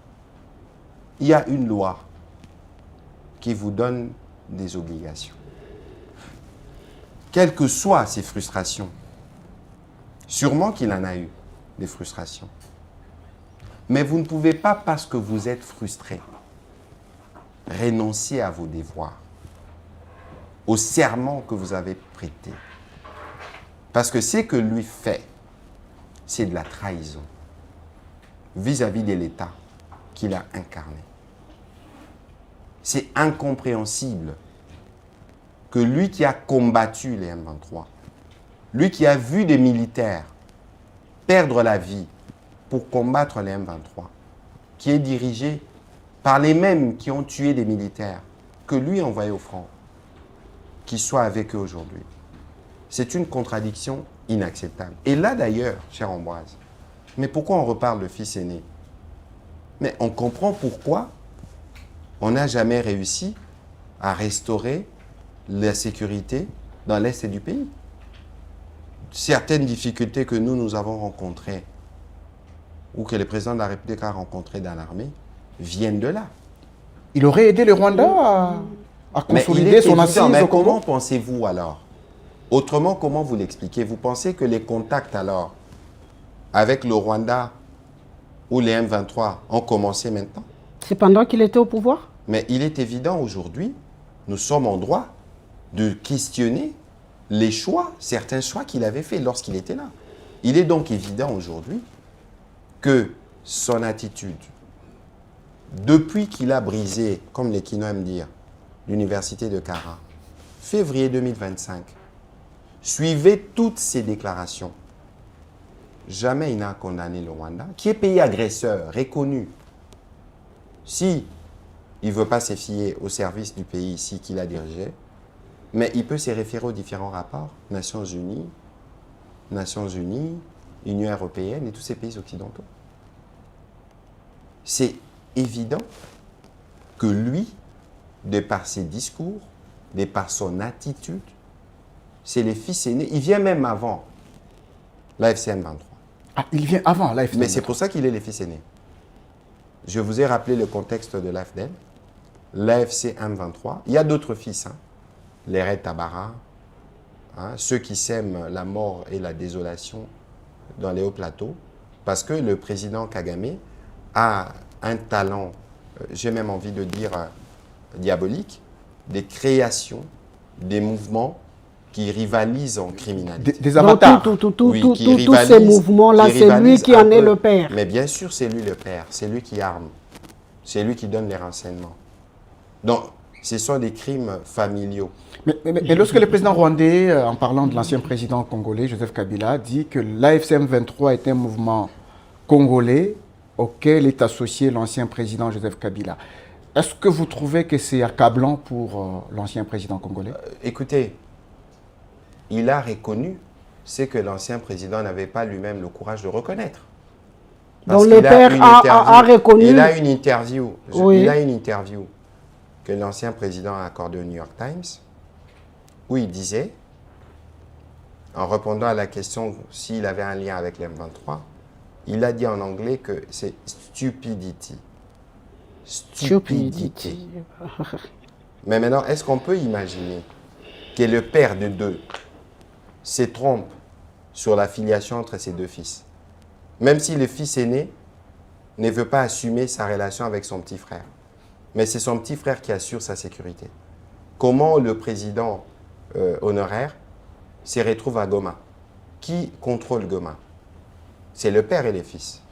il y a une loi qui vous donne des obligations. Quelles que soient ces frustrations, sûrement qu'il en a eu des frustrations. Mais vous ne pouvez pas, parce que vous êtes frustré, renoncer à vos devoirs, au serment que vous avez prêté. Parce que ce que lui fait, c'est de la trahison vis-à-vis de l'État qu'il a incarné. C'est incompréhensible que lui qui a combattu les M23, lui qui a vu des militaires perdre la vie pour combattre les M23, qui est dirigé par les mêmes qui ont tué des militaires, que lui a envoyé au front, qui soit avec eux aujourd'hui. C'est une contradiction inacceptable. Et là d'ailleurs, cher Ambroise, mais pourquoi on reparle de fils aîné? Mais on comprend pourquoi on n'a jamais réussi à restaurer la sécurité dans l'Est du pays. Certaines difficultés que nous avons rencontrées, ou que le président de la République a rencontrées dans l'armée, viennent de là. Il aurait aidé le Rwanda à consolider son assise au Congo. Comment pensez-vous alors? Autrement, comment vous l'expliquez? Vous pensez que les contacts alors avec le Rwanda ou les M23 ont commencé maintenant? C'est pendant qu'il était au pouvoir? Mais il est évident aujourd'hui, nous sommes en droit de questionner les choix, certains choix qu'il avait faits lorsqu'il était là. Il est donc évident aujourd'hui que son attitude, depuis qu'il a brisé, comme les Kinois aiment dire, l'université de Kara, février 2025, suivez toutes ces déclarations. Jamais il n'a condamné le Rwanda, qui est pays agresseur, reconnu. Si il ne veut pas se fier au service du pays ici qu'il a dirigé, mais il peut se référer aux différents rapports, Nations Unies, Union européenne et tous ces pays occidentaux. C'est évident que lui, de par ses discours, de par son attitude, c'est le fils aîné. Il vient même avant l'AFCM 23. Ah, il vient avant l'AFCM 23. Mais c'est pour ça qu'il est le fils aîné. Je vous ai rappelé le contexte de l'AFDEL. L'AFC M23, il y a d'autres fils, hein. Les Red Tabara, hein, ceux qui sèment la mort et la désolation dans les hauts plateaux, parce que le président Kagame a un talent, j'ai même envie de dire diabolique, des créations, des mouvements qui rivalisent en criminalité. Des avatars. Tous ces mouvements-là, c'est lui qui en est le père. Mais bien sûr, c'est lui le père, c'est lui qui arme, c'est lui qui donne les renseignements. Donc, ce sont des crimes familiaux. Mais lorsque le président rwandais, en parlant de l'ancien président congolais, Joseph Kabila, dit que l'AFCM 23 est un mouvement congolais auquel est associé l'ancien président Joseph Kabila, est-ce que vous trouvez que c'est accablant pour l'ancien président congolais? Écoutez, il a reconnu ce que l'ancien président n'avait pas lui-même le courage de reconnaître. Donc le père a reconnu. Il a une interview. Oui. Il a une interview que l'ancien président a accordée au New York Times, où il disait, en répondant à la question s'il avait un lien avec l'M23, il a dit en anglais que c'est stupidity. Stupidité. Mais maintenant, est-ce qu'on peut imaginer que le père de deux se trompe sur la filiation entre ses deux fils, même si le fils aîné ne veut pas assumer sa relation avec son petit frère, mais c'est son petit frère qui assure sa sécurité? Comment le président honoraire se retrouve à Goma? Qui contrôle Goma? C'est le père et les fils.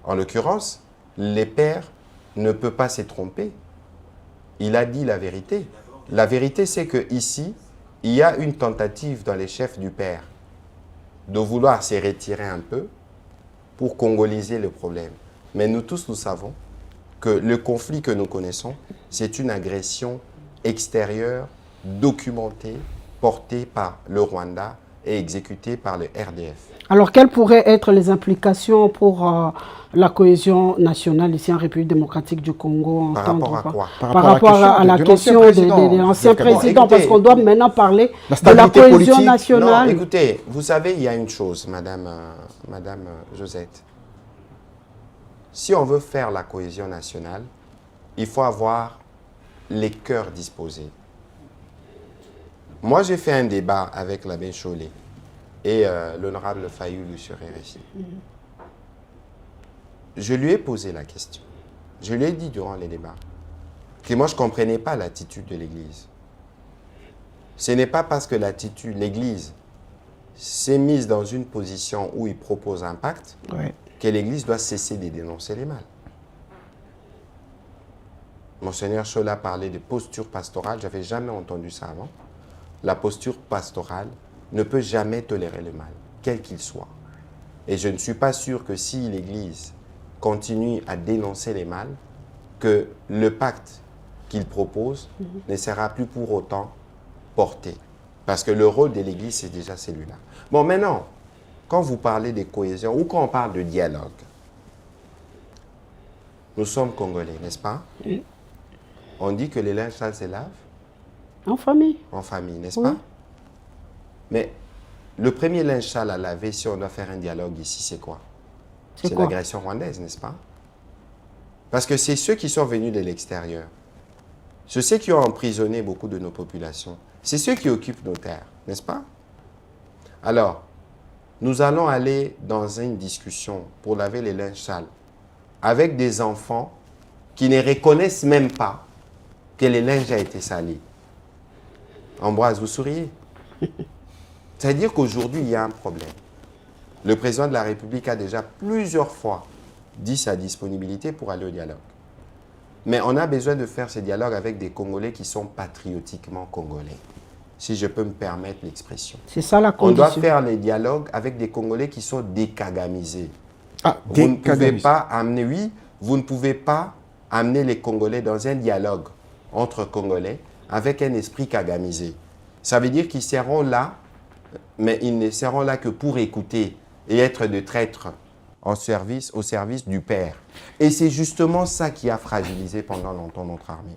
En l'occurrence, les pères ne peuvent pas se tromper. Il a dit la vérité. La vérité, c'est qu'ici, il y a une tentative dans les chefs du père de vouloir se retirer un peu pour congoliser le problème. Mais nous tous, nous savons que le conflit que nous connaissons, c'est une agression extérieure, documentée, portée par le Rwanda et exécutée par le RDF. Alors, quelles pourraient être les implications pour la cohésion nationale ici en République démocratique du Congo? Par rapport à quoi? Par rapport à la question de l'ancien président, parce qu'on doit maintenant parler de la cohésion politique nationale. Non, écoutez, vous savez, il y a une chose, Madame Josette. Si on veut faire la cohésion nationale, il faut avoir les cœurs disposés. Moi, j'ai fait un débat avec l'abbé Chollet et l'honorable Fayoulou sur RFI. Je lui ai posé la question. Je lui ai dit durant les débats que moi, je ne comprenais pas l'attitude de l'Église. Ce n'est pas parce que l'Église s'est mise dans une position où il propose un pacte que l'Église doit cesser de dénoncer les mal. Monseigneur Chola parlait de posture pastorale, je n'avais jamais entendu ça avant. La posture pastorale ne peut jamais tolérer le mal, quel qu'il soit. Et je ne suis pas sûr que si l'Église continue à dénoncer les mal, que le pacte qu'il propose ne sera plus pour autant porté. Parce que le rôle de l'Église, c'est déjà celui-là. Bon, maintenant, quand vous parlez de cohésion ou quand on parle de dialogue, nous sommes Congolais, n'est-ce pas? Oui. On dit que les linges sales se lavent en famille. En famille, n'est-ce pas? Mais le premier linge sale à laver, si on doit faire un dialogue ici, c'est quoi? C'est l'agression rwandaise, n'est-ce pas? Parce que c'est ceux qui sont venus de l'extérieur. C'est ceux qui ont emprisonné beaucoup de nos populations. C'est ceux qui occupent nos terres, n'est-ce pas? Alors, nous allons aller dans une discussion pour laver les linges sales avec des enfants qui ne reconnaissent même pas que le linge a été sali. Ambroise, vous souriez? C'est-à-dire qu'aujourd'hui, il y a un problème. Le président de la République a déjà plusieurs fois dit sa disponibilité pour aller au dialogue. Mais on a besoin de faire ce dialogue avec des Congolais qui sont patriotiquement congolais, si je peux me permettre l'expression. C'est ça la condition. On doit faire les dialogues avec des Congolais qui sont dékagamisés. Ah, Vous ne pouvez pas amener, oui, vous ne pouvez pas amener les Congolais dans un dialogue entre Congolais avec un esprit kagamisé. Ça veut dire qu'ils seront là, mais ils ne seront là que pour écouter et être de traîtres au service du Père. Et c'est justement ça qui a fragilisé pendant longtemps notre armée.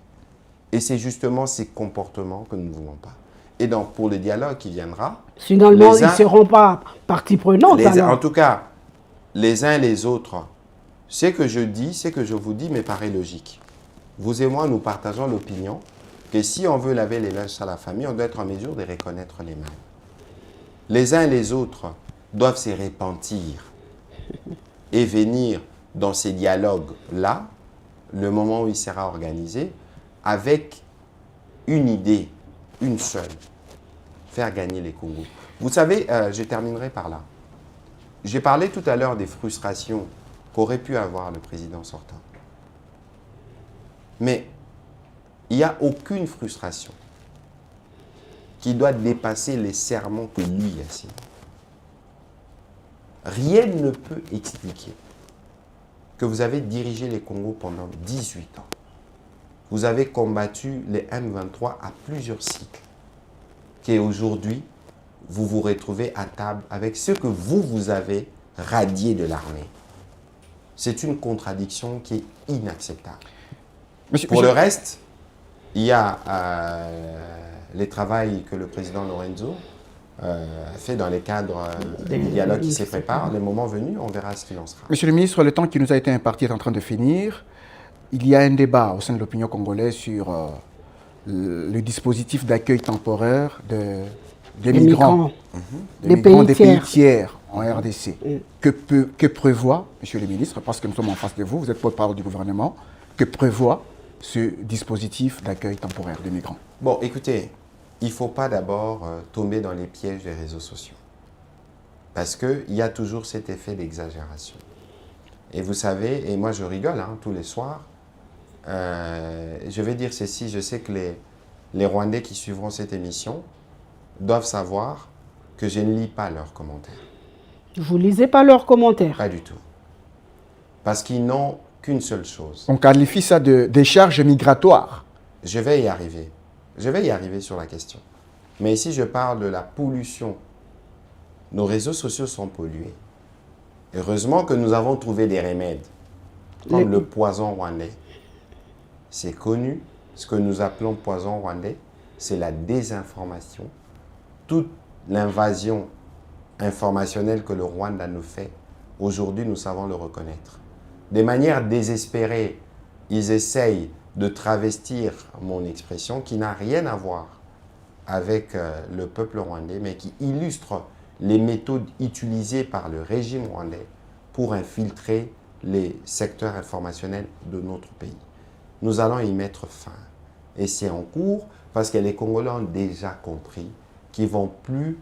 Et c'est justement ces comportements que nous ne voulons pas. Et donc, pour le dialogue qui viendra... Finalement, ils ne seront pas partie prenante. En tout cas, les uns et les autres, ce que je dis, ce que je vous dis me paraît logique. Vous et moi, nous partageons l'opinion que si on veut laver les linges à la famille, on doit être en mesure de reconnaître les mains. Les uns et les autres doivent se repentir et venir dans ces dialogues-là, le moment où il sera organisé, avec une idée, une seule, faire gagner les Congos. Vous savez, je terminerai par là. J'ai parlé tout à l'heure des frustrations qu'aurait pu avoir le président sortant. Mais il n'y a aucune frustration qui doit dépasser les serments que lui a signés. Rien ne peut expliquer que vous avez dirigé les Congos pendant 18 ans. Vous avez combattu les M23 à plusieurs cycles. Qu'aujourd'hui, vous vous retrouvez à table avec ceux que vous avez radiés de l'armée. C'est une contradiction qui est inacceptable. Pour le reste, il y a les travaux que le président Lorenzo fait dans les cadres du dialogue qui se prépare. Le moment venu, on verra ce qu'il en sera. Monsieur le ministre, le temps qui nous a été imparti est en train de finir. Il y a un débat au sein de l'opinion congolaise sur le dispositif d'accueil temporaire des migrants, des pays tiers en RDC. Que prévoit, monsieur le ministre, parce que nous sommes en face de vous, vous êtes porte-parole du gouvernement, que prévoit ce dispositif d'accueil temporaire des migrants? Bon, écoutez, il ne faut pas d'abord tomber dans les pièges des réseaux sociaux. Parce qu'il y a toujours cet effet d'exagération. Et vous savez, et moi je rigole tous les soirs, je vais dire ceci, je sais que les Rwandais qui suivront cette émission doivent savoir que je ne lis pas leurs commentaires. Vous ne lisez pas leurs commentaires? Pas du tout. Parce qu'ils n'ont qu'une seule chose. On qualifie ça de décharge migratoire. Je vais y arriver. Je vais y arriver sur la question. Mais ici, je parle de la pollution. Nos réseaux sociaux sont pollués. Heureusement que nous avons trouvé des remèdes, comme le poison rwandais. C'est connu, ce que nous appelons poison rwandais, c'est la désinformation. Toute l'invasion informationnelle que le Rwanda nous fait, aujourd'hui, nous savons le reconnaître. De manière désespérée, ils essayent de travestir mon expression qui n'a rien à voir avec le peuple rwandais, mais qui illustre les méthodes utilisées par le régime rwandais pour infiltrer les secteurs informationnels de notre pays. Nous allons y mettre fin. Et c'est en cours parce que les Congolais ont déjà compris qu'ils ne vont plus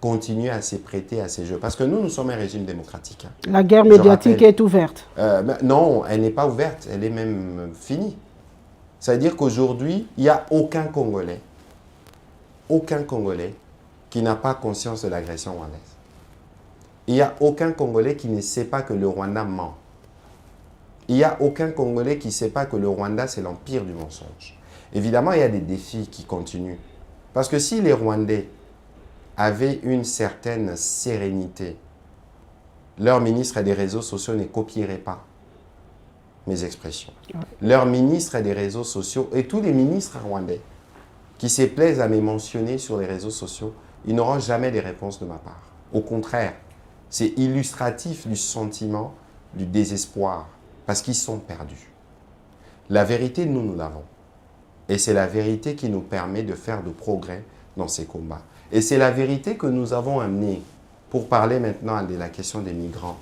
continuer à se prêter à ces jeux. Parce que nous sommes un régime démocratique. La guerre médiatique est ouverte. Non, elle n'est pas ouverte, elle est même finie. C'est-à-dire qu'aujourd'hui, il n'y a aucun Congolais qui n'a pas conscience de l'agression rwandaise. Il n'y a aucun Congolais qui ne sait pas que le Rwanda ment. Il n'y a aucun Congolais qui ne sait pas que le Rwanda, c'est l'empire du mensonge. Évidemment, il y a des défis qui continuent. Parce que si les Rwandais avaient une certaine sérénité, leur ministre des réseaux sociaux ne copierait pas mes expressions. Leur ministre des réseaux sociaux et tous les ministres rwandais qui se plaisent à me mentionner sur les réseaux sociaux, ils n'auront jamais de réponse de ma part. Au contraire, c'est illustratif du sentiment, du désespoir, parce qu'ils sont perdus. La vérité, nous l'avons. Et c'est la vérité qui nous permet de faire de progrès dans ces combats. Et c'est la vérité que nous avons amenée pour parler maintenant de la question des migrants.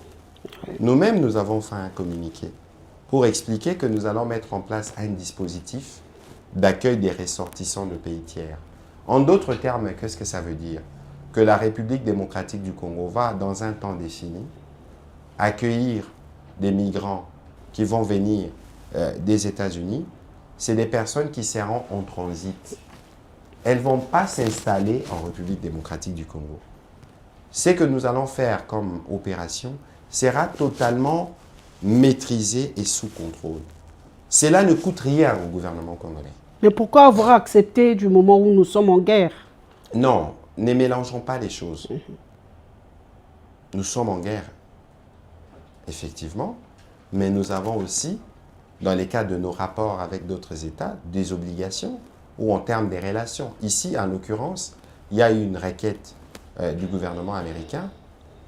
Nous-mêmes, nous avons fait un communiqué pour expliquer que nous allons mettre en place un dispositif d'accueil des ressortissants de pays tiers. En d'autres termes, qu'est-ce que ça veut dire? que la République démocratique du Congo va, dans un temps défini, accueillir des migrants qui vont venir des États-Unis, c'est des personnes qui seront en transit. Elles ne vont pas s'installer en République démocratique du Congo. Ce que nous allons faire comme opération sera totalement maîtrisé et sous contrôle. Cela ne coûte rien au gouvernement congolais. Mais pourquoi avoir accepté du moment où nous sommes en guerre? Non, ne mélangeons pas les choses. Nous sommes en guerre, effectivement, mais nous avons aussi, dans les cas de nos rapports avec d'autres États, des obligations ou en termes des relations. Ici, en l'occurrence, il y a eu une requête du gouvernement américain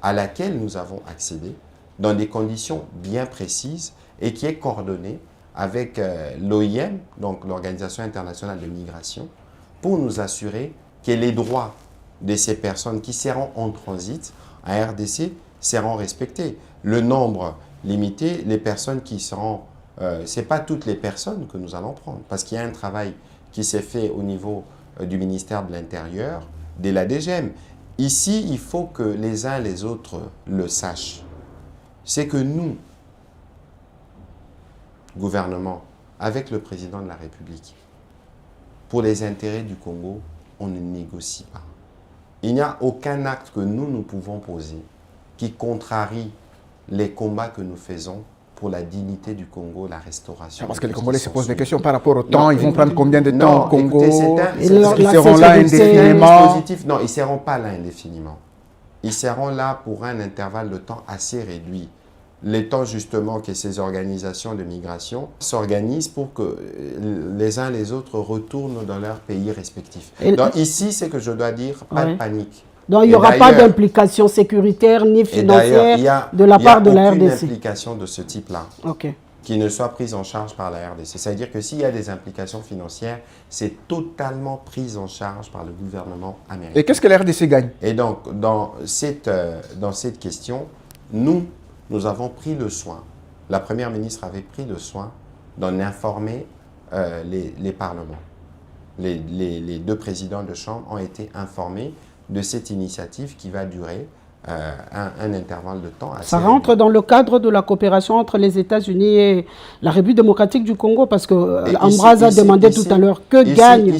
à laquelle nous avons accédé dans des conditions bien précises et qui est coordonnée avec l'OIM, donc l'Organisation internationale de migration, pour nous assurer que les droits de ces personnes qui seront en transit à RDC seront respectés. Le nombre limité, les personnes qui seront... ce n'est pas toutes les personnes que nous allons prendre, parce qu'il y a un travail qui s'est fait au niveau du ministère de l'Intérieur, de la DGM. Ici, il faut que les uns les autres le sachent. C'est que nous, gouvernement, avec le président de la République, pour les intérêts du Congo, on ne négocie pas. Il n'y a aucun acte que nous pouvons poser qui contrarie les combats que nous faisons pour la dignité du Congo, la restauration. Parce que les Congolais se posent des questions par rapport au temps. Ils vont prendre combien de temps au Congo? Écoutez, ils seront là indéfiniment? Non, ils ne seront pas là indéfiniment. Ils seront là pour un intervalle de temps assez réduit. Le temps justement que ces organisations de migration s'organisent pour que les uns les autres retournent dans leur pays respectifs. Donc ici, c'est que je dois dire, pas de panique. Donc il n'y aura pas d'implication sécuritaire ni financière de la part de la RDC. Il n'y a aucune implication de ce type-là okay. qui ne soit prise en charge par la RDC. C'est-à-dire que s'il y a des implications financières, c'est totalement pris en charge par le gouvernement américain. Et qu'est-ce que la RDC gagne? Et donc, dans cette question, nous avons pris le soin, la Première ministre avait pris le soin d'en informer les parlements. Les deux présidents de chambre ont été informés de cette initiative qui va durer un intervalle de temps assez... Ça rentre dans le cadre de la coopération entre les États-Unis et la République démocratique du Congo, parce que Ambroise a demandé tout à l'heure que gagne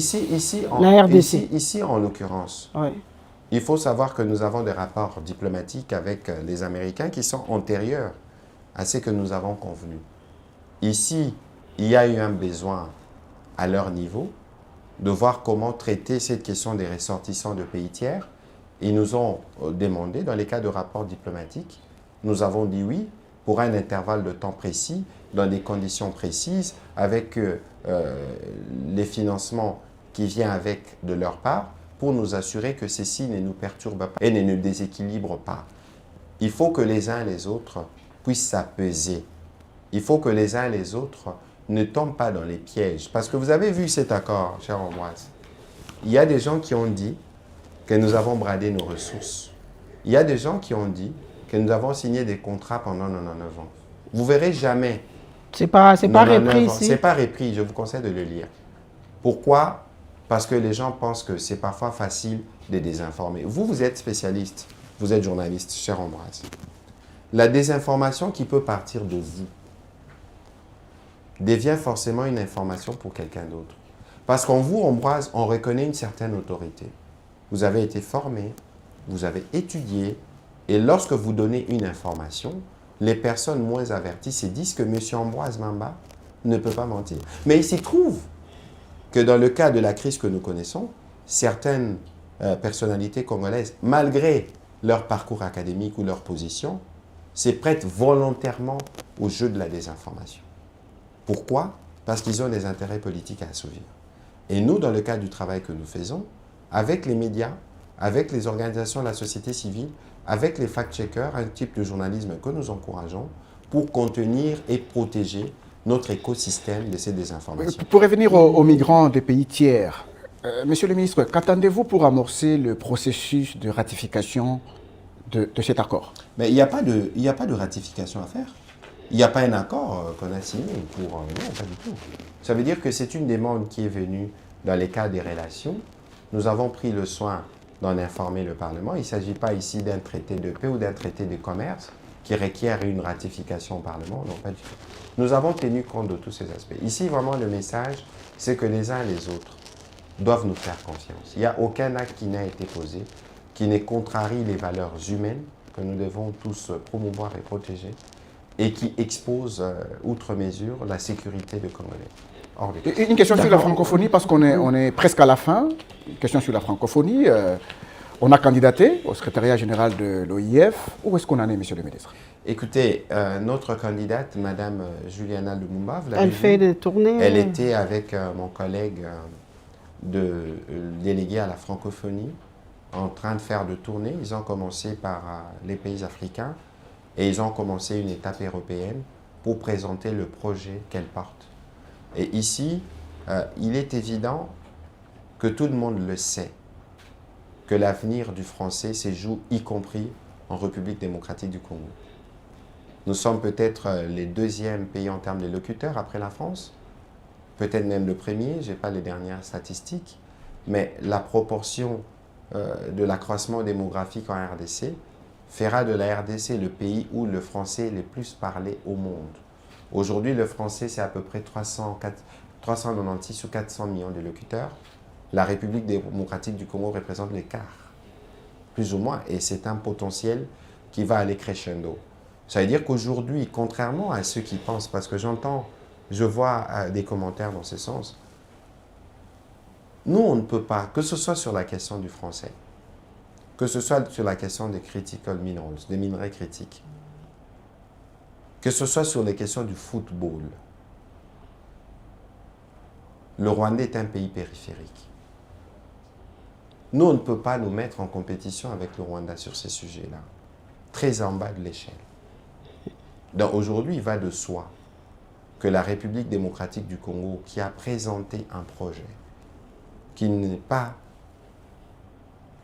la RDC. Ici, en l'occurrence, oui. Il faut savoir que nous avons des rapports diplomatiques avec les Américains qui sont antérieurs à ce que nous avons convenu. Ici, il y a eu un besoin à leur niveau de voir comment traiter cette question des ressortissants de pays tiers. Ils nous ont demandé, dans les cas de rapports diplomatiques, nous avons dit oui, pour un intervalle de temps précis, dans des conditions précises, avec les financements qui viennent avec de leur part, pour nous assurer que ceci ne nous perturbe pas et ne nous déséquilibre pas. Il faut que les uns et les autres puissent s'apaiser. Il faut que les uns et les autres ne tombent pas dans les pièges. Parce que vous avez vu cet accord, cher Ambroise. Il y a des gens qui ont dit que nous avons bradé nos ressources. Il y a des gens qui ont dit que nous avons signé des contrats pendant 99 ans. Vous verrez jamais. C'est pas repris ici. C'est pas repris, je vous conseille de le lire. Pourquoi? Parce que les gens pensent que c'est parfois facile de désinformer. Vous êtes spécialiste, vous êtes journaliste, cher Ambroise. La désinformation qui peut partir de vous devient forcément une information pour quelqu'un d'autre. Parce qu'en vous, Ambroise, on reconnaît une certaine autorité. Vous avez été formé, vous avez étudié, et lorsque vous donnez une information, les personnes moins averties se disent que M. Ambroise Mamba ne peut pas mentir. Mais il s'y trouve que dans le cas de la crise que nous connaissons, certaines personnalités congolaises, malgré leur parcours académique ou leur position, se prêtent volontairement au jeu de la désinformation. Pourquoi? Parce qu'ils ont des intérêts politiques à assouvir. Et nous, dans le cadre du travail que nous faisons, avec les médias, avec les organisations de la société civile, avec les fact-checkers, un type de journalisme que nous encourageons pour contenir et protéger notre écosystème de ces désinformations. Pour revenir aux migrants des pays tiers, Monsieur le ministre, qu'attendez-vous pour amorcer le processus de ratification de cet accord? Mais il n'y a pas de ratification à faire. Il n'y a pas un accord qu'on a signé pour... non, pas du tout. Ça veut dire que c'est une demande qui est venue dans les cas des relations. Nous avons pris le soin d'en informer le Parlement. Il ne s'agit pas ici d'un traité de paix ou d'un traité de commerce qui requiert une ratification au Parlement. Non, pas du tout. Nous avons tenu compte de tous ces aspects. Ici, vraiment, le message, c'est que les uns et les autres doivent nous faire confiance. Il n'y a aucun acte qui n'a été posé qui ne contrarie les valeurs humaines que nous devons tous promouvoir et protéger et qui expose, outre mesure, la sécurité des Congolais. Une question sur la francophonie, parce qu'on est presque à la fin. Une question sur la francophonie. On a candidaté au secrétariat général de l'OIF. Où est-ce qu'on en est, monsieur le ministre? Écoutez, notre candidate, Madame Juliana Lumumba, vous l'avez Elle vu, fait des tournées. elle était avec mon collègue délégué à la francophonie en train de faire de tournées. Ils ont commencé par les pays africains et ils ont commencé une étape européenne pour présenter le projet qu'elle porte. Et ici, il est évident que tout le monde le sait, que l'avenir du français se joue y compris en République démocratique du Congo. Nous sommes peut-être les deuxièmes pays en termes de locuteurs après la France, peut-être même le premier, je n'ai pas les dernières statistiques, mais la proportion de l'accroissement démographique en RDC fera de la RDC le pays où le français est le plus parlé au monde. Aujourd'hui, le français, c'est à peu près 396 ou 400 millions de locuteurs. La République démocratique du Congo représente les quarts, plus ou moins, et c'est un potentiel qui va aller crescendo. Ça veut dire qu'aujourd'hui, contrairement à ceux qui pensent, parce que je vois des commentaires dans ce sens, nous, on ne peut pas, que ce soit sur la question du français, que ce soit sur la question des critical minerals, des minerais critiques, que ce soit sur les questions du football, le Rwanda est un pays périphérique. Nous, on ne peut pas nous mettre en compétition avec le Rwanda sur ces sujets-là, très en bas de l'échelle. Donc aujourd'hui, il va de soi que la République démocratique du Congo, qui a présenté un projet qui n'est pas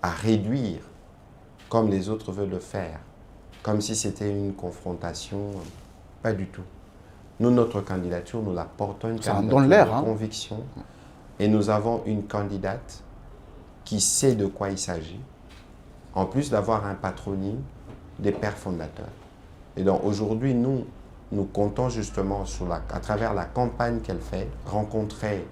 à réduire comme les autres veulent le faire, comme si c'était une confrontation, pas du tout. Nous, notre candidature, nous la portons une candidature de conviction et nous avons une candidate qui sait de quoi il s'agit, en plus d'avoir un patronyme des pères fondateurs. Et donc aujourd'hui, nous comptons justement à travers la campagne qu'elle fait, rencontrer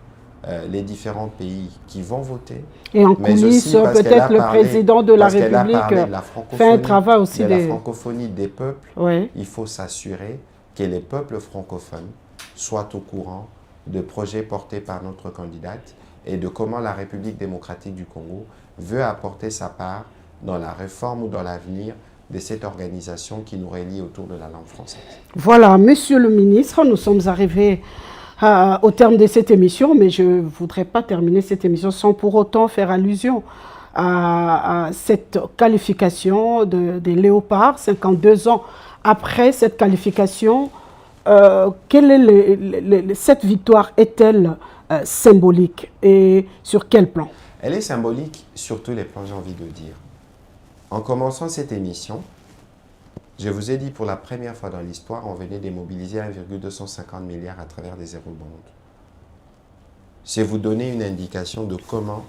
les différents pays qui vont voter. Et en coulisses, peut-être le président de la République fait un travail aussi de la francophonie des peuples. Oui. Il faut s'assurer que les peuples francophones soient au courant de projets portés par notre candidate et de comment la République démocratique du Congo veut apporter sa part dans la réforme ou dans l'avenir de cette organisation qui nous relie autour de la langue française. Voilà, monsieur le ministre, nous sommes arrivés au terme de cette émission, mais je ne voudrais pas terminer cette émission sans pour autant faire allusion à cette qualification des léopards, 52 ans après cette qualification. Cette victoire est-elle symbolique et sur quel plan? Elle est symbolique sur tous les plans, j'ai envie de dire. En commençant cette émission, je vous ai dit pour la première fois dans l'histoire, on venait de mobiliser 1,250 milliards à travers des eurobonds. C'est vous donner une indication de comment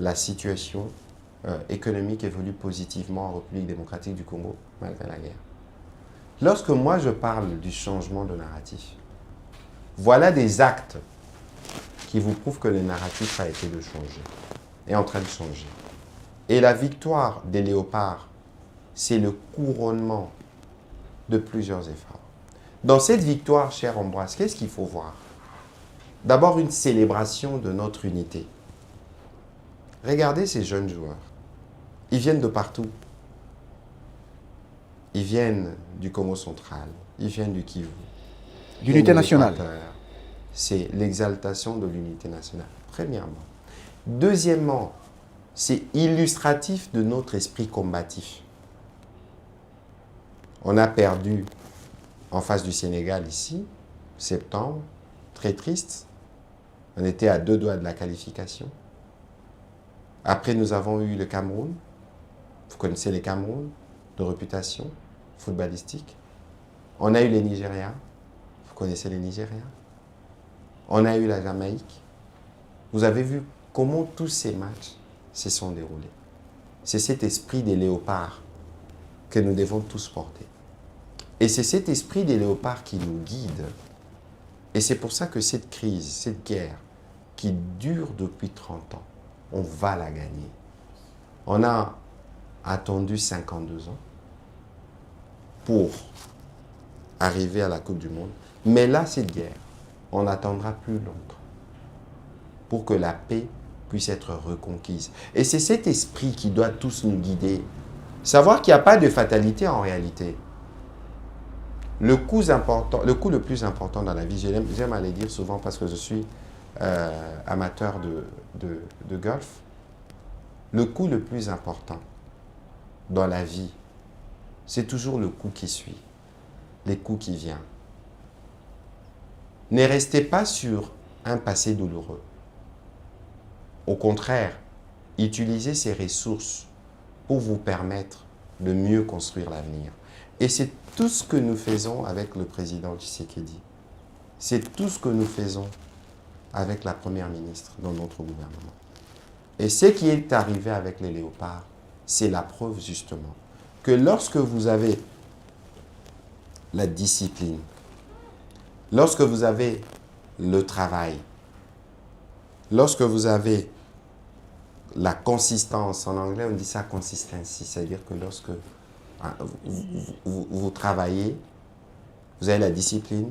la situation économique évolue positivement en République démocratique du Congo, malgré la guerre. Lorsque moi je parle du changement de narratif, voilà des actes qui vous prouvent que le narratif a été de changer, est en train de changer. Et la victoire des léopards, c'est le couronnement de plusieurs efforts. Dans cette victoire, cher Ambroise, qu'est-ce qu'il faut voir? D'abord, une célébration de notre unité. Regardez ces jeunes joueurs. Ils viennent de partout. Ils viennent du Congo central, ils viennent du Kivu. L'unité nationale. C'est l'exaltation de l'unité nationale, premièrement. Deuxièmement, c'est illustratif de notre esprit combatif. On a perdu en face du Sénégal ici, septembre, très triste. On était à 2 doigts de la qualification. Après, nous avons eu le Cameroun. Vous connaissez les Cameroun, de réputation footballistique. On a eu les Nigériens. Vous connaissez les Nigériens. On a eu la Jamaïque. Vous avez vu comment tous ces matchs se sont déroulés. c'est cet esprit des léopards que nous devons tous porter. Et c'est cet esprit des léopards qui nous guide. Et c'est pour ça que cette crise, cette guerre, qui dure depuis 30 ans, on va la gagner. On a attendu 52 ans pour arriver à la Coupe du Monde. Mais là, cette guerre, on attendra plus longtemps pour que la paix puisse être reconquise. Et c'est cet esprit qui doit tous nous guider. Savoir qu'il n'y a pas de fatalité en réalité. Le coup le plus important dans la vie, j'aime à le dire souvent parce que je suis amateur de golf, le coup le plus important dans la vie, c'est toujours le coup qui suit, les coups qui viennent. Ne restez pas sur un passé douloureux. Au contraire, utilisez ces ressources pour vous permettre de mieux construire l'avenir. Et c'est tout ce que nous faisons avec le président Tshisekedi. C'est tout ce que nous faisons avec la première ministre dans notre gouvernement. Et ce qui est arrivé avec les léopards, c'est la preuve justement que lorsque vous avez la discipline, lorsque vous avez le travail, lorsque vous avez la consistance, en anglais on dit ça consistency, c'est-à-dire que lorsque vous travaillez, vous avez la discipline,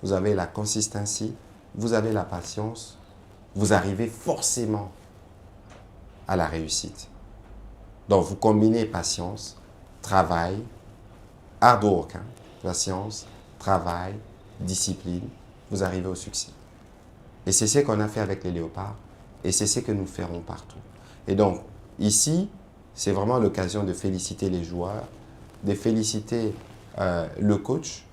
vous avez la consistency, vous avez la patience, vous arrivez forcément à la réussite. Donc vous combinez patience, travail, hard work, patience, travail, discipline, vous arrivez au succès. Et c'est ce qu'on a fait avec les léopards et c'est ce que nous ferons partout. Et donc, ici, c'est vraiment l'occasion de féliciter les joueurs, de féliciter le coach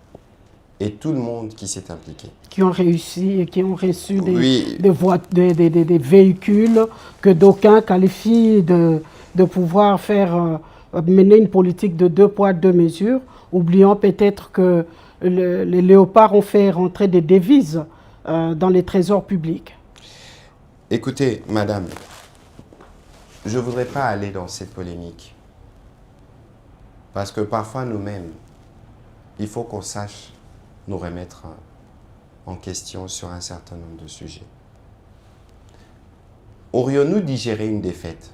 et tout le monde qui s'est impliqué. Qui ont réussi et qui ont reçu Oui. des véhicules que d'aucuns qualifient de pouvoir faire mener une politique de 2 poids, 2 mesures, oubliant peut-être que les léopards ont fait rentrer des devises dans les trésors publics. Écoutez, madame, je ne voudrais pas aller dans cette polémique. Parce que parfois, nous-mêmes, il faut qu'on sache nous remettre en question sur un certain nombre de sujets. Aurions-nous digéré une défaite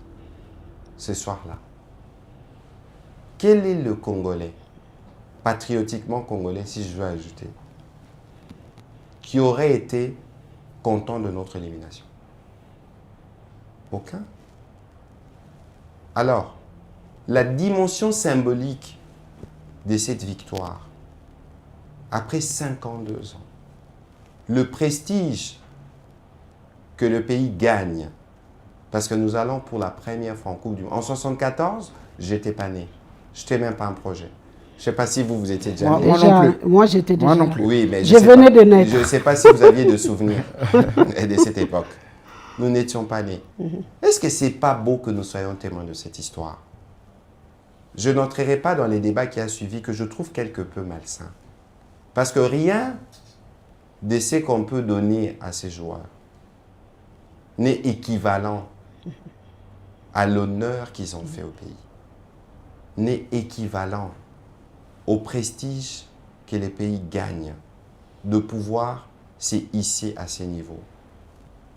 ce soir-là? Quel est le Congolais, patriotiquement congolais, si je veux ajouter, qui aurait été content de notre élimination? Aucun. Alors, la dimension symbolique de cette victoire, après 52 ans, le prestige que le pays gagne, parce que nous allons pour la première fois en Coupe du Monde. En 1974, j'étais pas né. Je n'étais même pas un projet. Je ne sais pas si vous étiez déjà né. Moi non plus. Moi, j'étais déjà. Moi non plus. Oui, mais je venais de naître. Je ne sais pas si vous aviez de souvenirs de cette époque. Nous n'étions pas nés. Est-ce que ce n'est pas beau que nous soyons témoins de cette histoire? Je n'entrerai pas dans les débats qui ont suivi, que je trouve quelque peu malsains. Parce que rien de ce qu'on peut donner à ces joueurs n'est équivalent à l'honneur qu'ils ont fait au pays, n'est équivalent au prestige que les pays gagnent de pouvoir se hisser à ces niveaux.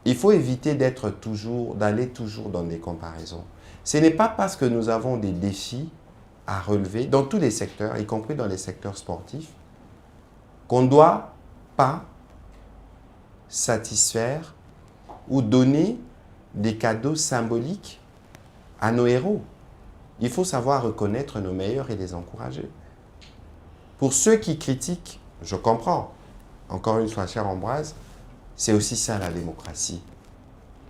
Il faut éviter d'aller toujours dans des comparaisons. Ce n'est pas parce que nous avons des défis à relever dans tous les secteurs, y compris dans les secteurs sportifs, qu'on ne doit pas satisfaire ou donner des cadeaux symboliques à nos héros. Il faut savoir reconnaître nos meilleurs et les encourager. Pour ceux qui critiquent, je comprends. Encore une fois, cher Ambroise, c'est aussi ça la démocratie,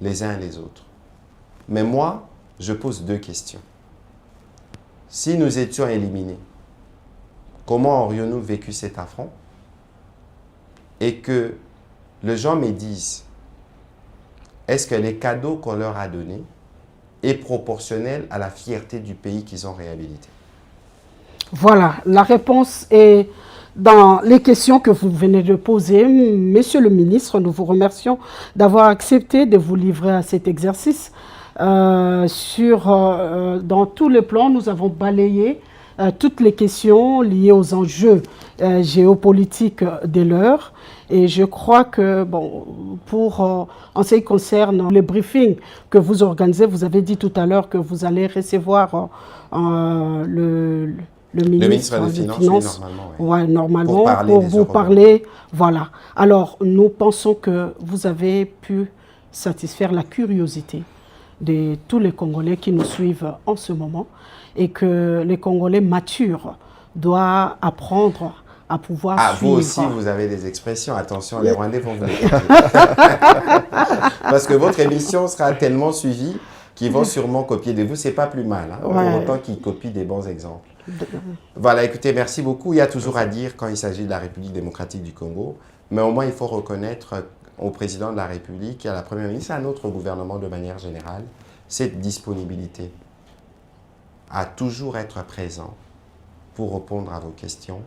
les uns et les autres. Mais moi, je pose 2 questions. Si nous étions éliminés, comment aurions-nous vécu cet affront? Et que les gens me disent, est-ce que les cadeaux qu'on leur a donnés est proportionnel à la fierté du pays qu'ils ont réhabilité? Voilà, la réponse est dans les questions que vous venez de poser. Monsieur le ministre, nous vous remercions d'avoir accepté de vous livrer à cet exercice. Dans tous les plans, nous avons balayé toutes les questions liées aux enjeux géopolitiques de l'heure. Et je crois que, bon, en ce qui concerne les briefings que vous organisez, vous avez dit tout à l'heure que vous allez recevoir le ministre des Finances, oui, normalement, pour vous parler. Voilà. Alors, nous pensons que vous avez pu satisfaire la curiosité de tous les Congolais qui nous suivent en ce moment et que les Congolais matures doivent apprendre à pouvoir suivre. Vous aussi, vous avez des expressions. Attention, les Rwandais vont vous les copier. Parce que votre émission sera tellement suivie qu'ils vont sûrement copier de vous. C'est pas plus mal, hein, pour autant qu'ils copient des bons exemples. Voilà, écoutez, merci beaucoup. Il y a toujours à dire quand il s'agit de la République démocratique du Congo. Mais au moins, il faut reconnaître au président de la République et à la Première ministre, à notre gouvernement de manière générale, cette disponibilité à toujours être présent pour répondre à vos questions,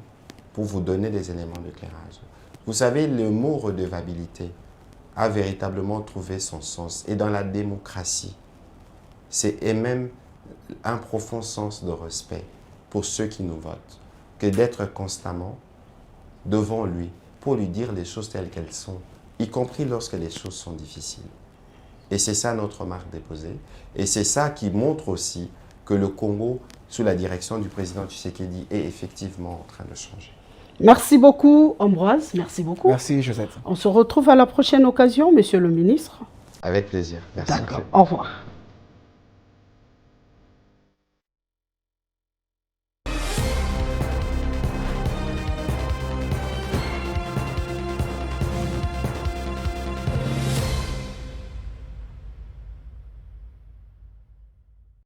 pour vous donner des éléments d'éclairage. Vous savez, le mot redevabilité a véritablement trouvé son sens. Et dans la démocratie, c'est même un profond sens de respect pour ceux qui nous votent, que d'être constamment devant lui pour lui dire les choses telles qu'elles sont, y compris lorsque les choses sont difficiles. Et c'est ça notre marque déposée. Et c'est ça qui montre aussi que le Congo, sous la direction du président Tshisekedi, est effectivement en train de changer. Merci beaucoup, Ambroise. Merci beaucoup. Merci, Josette. On se retrouve à la prochaine occasion, monsieur le ministre. Avec plaisir. Merci. D'accord. Au revoir.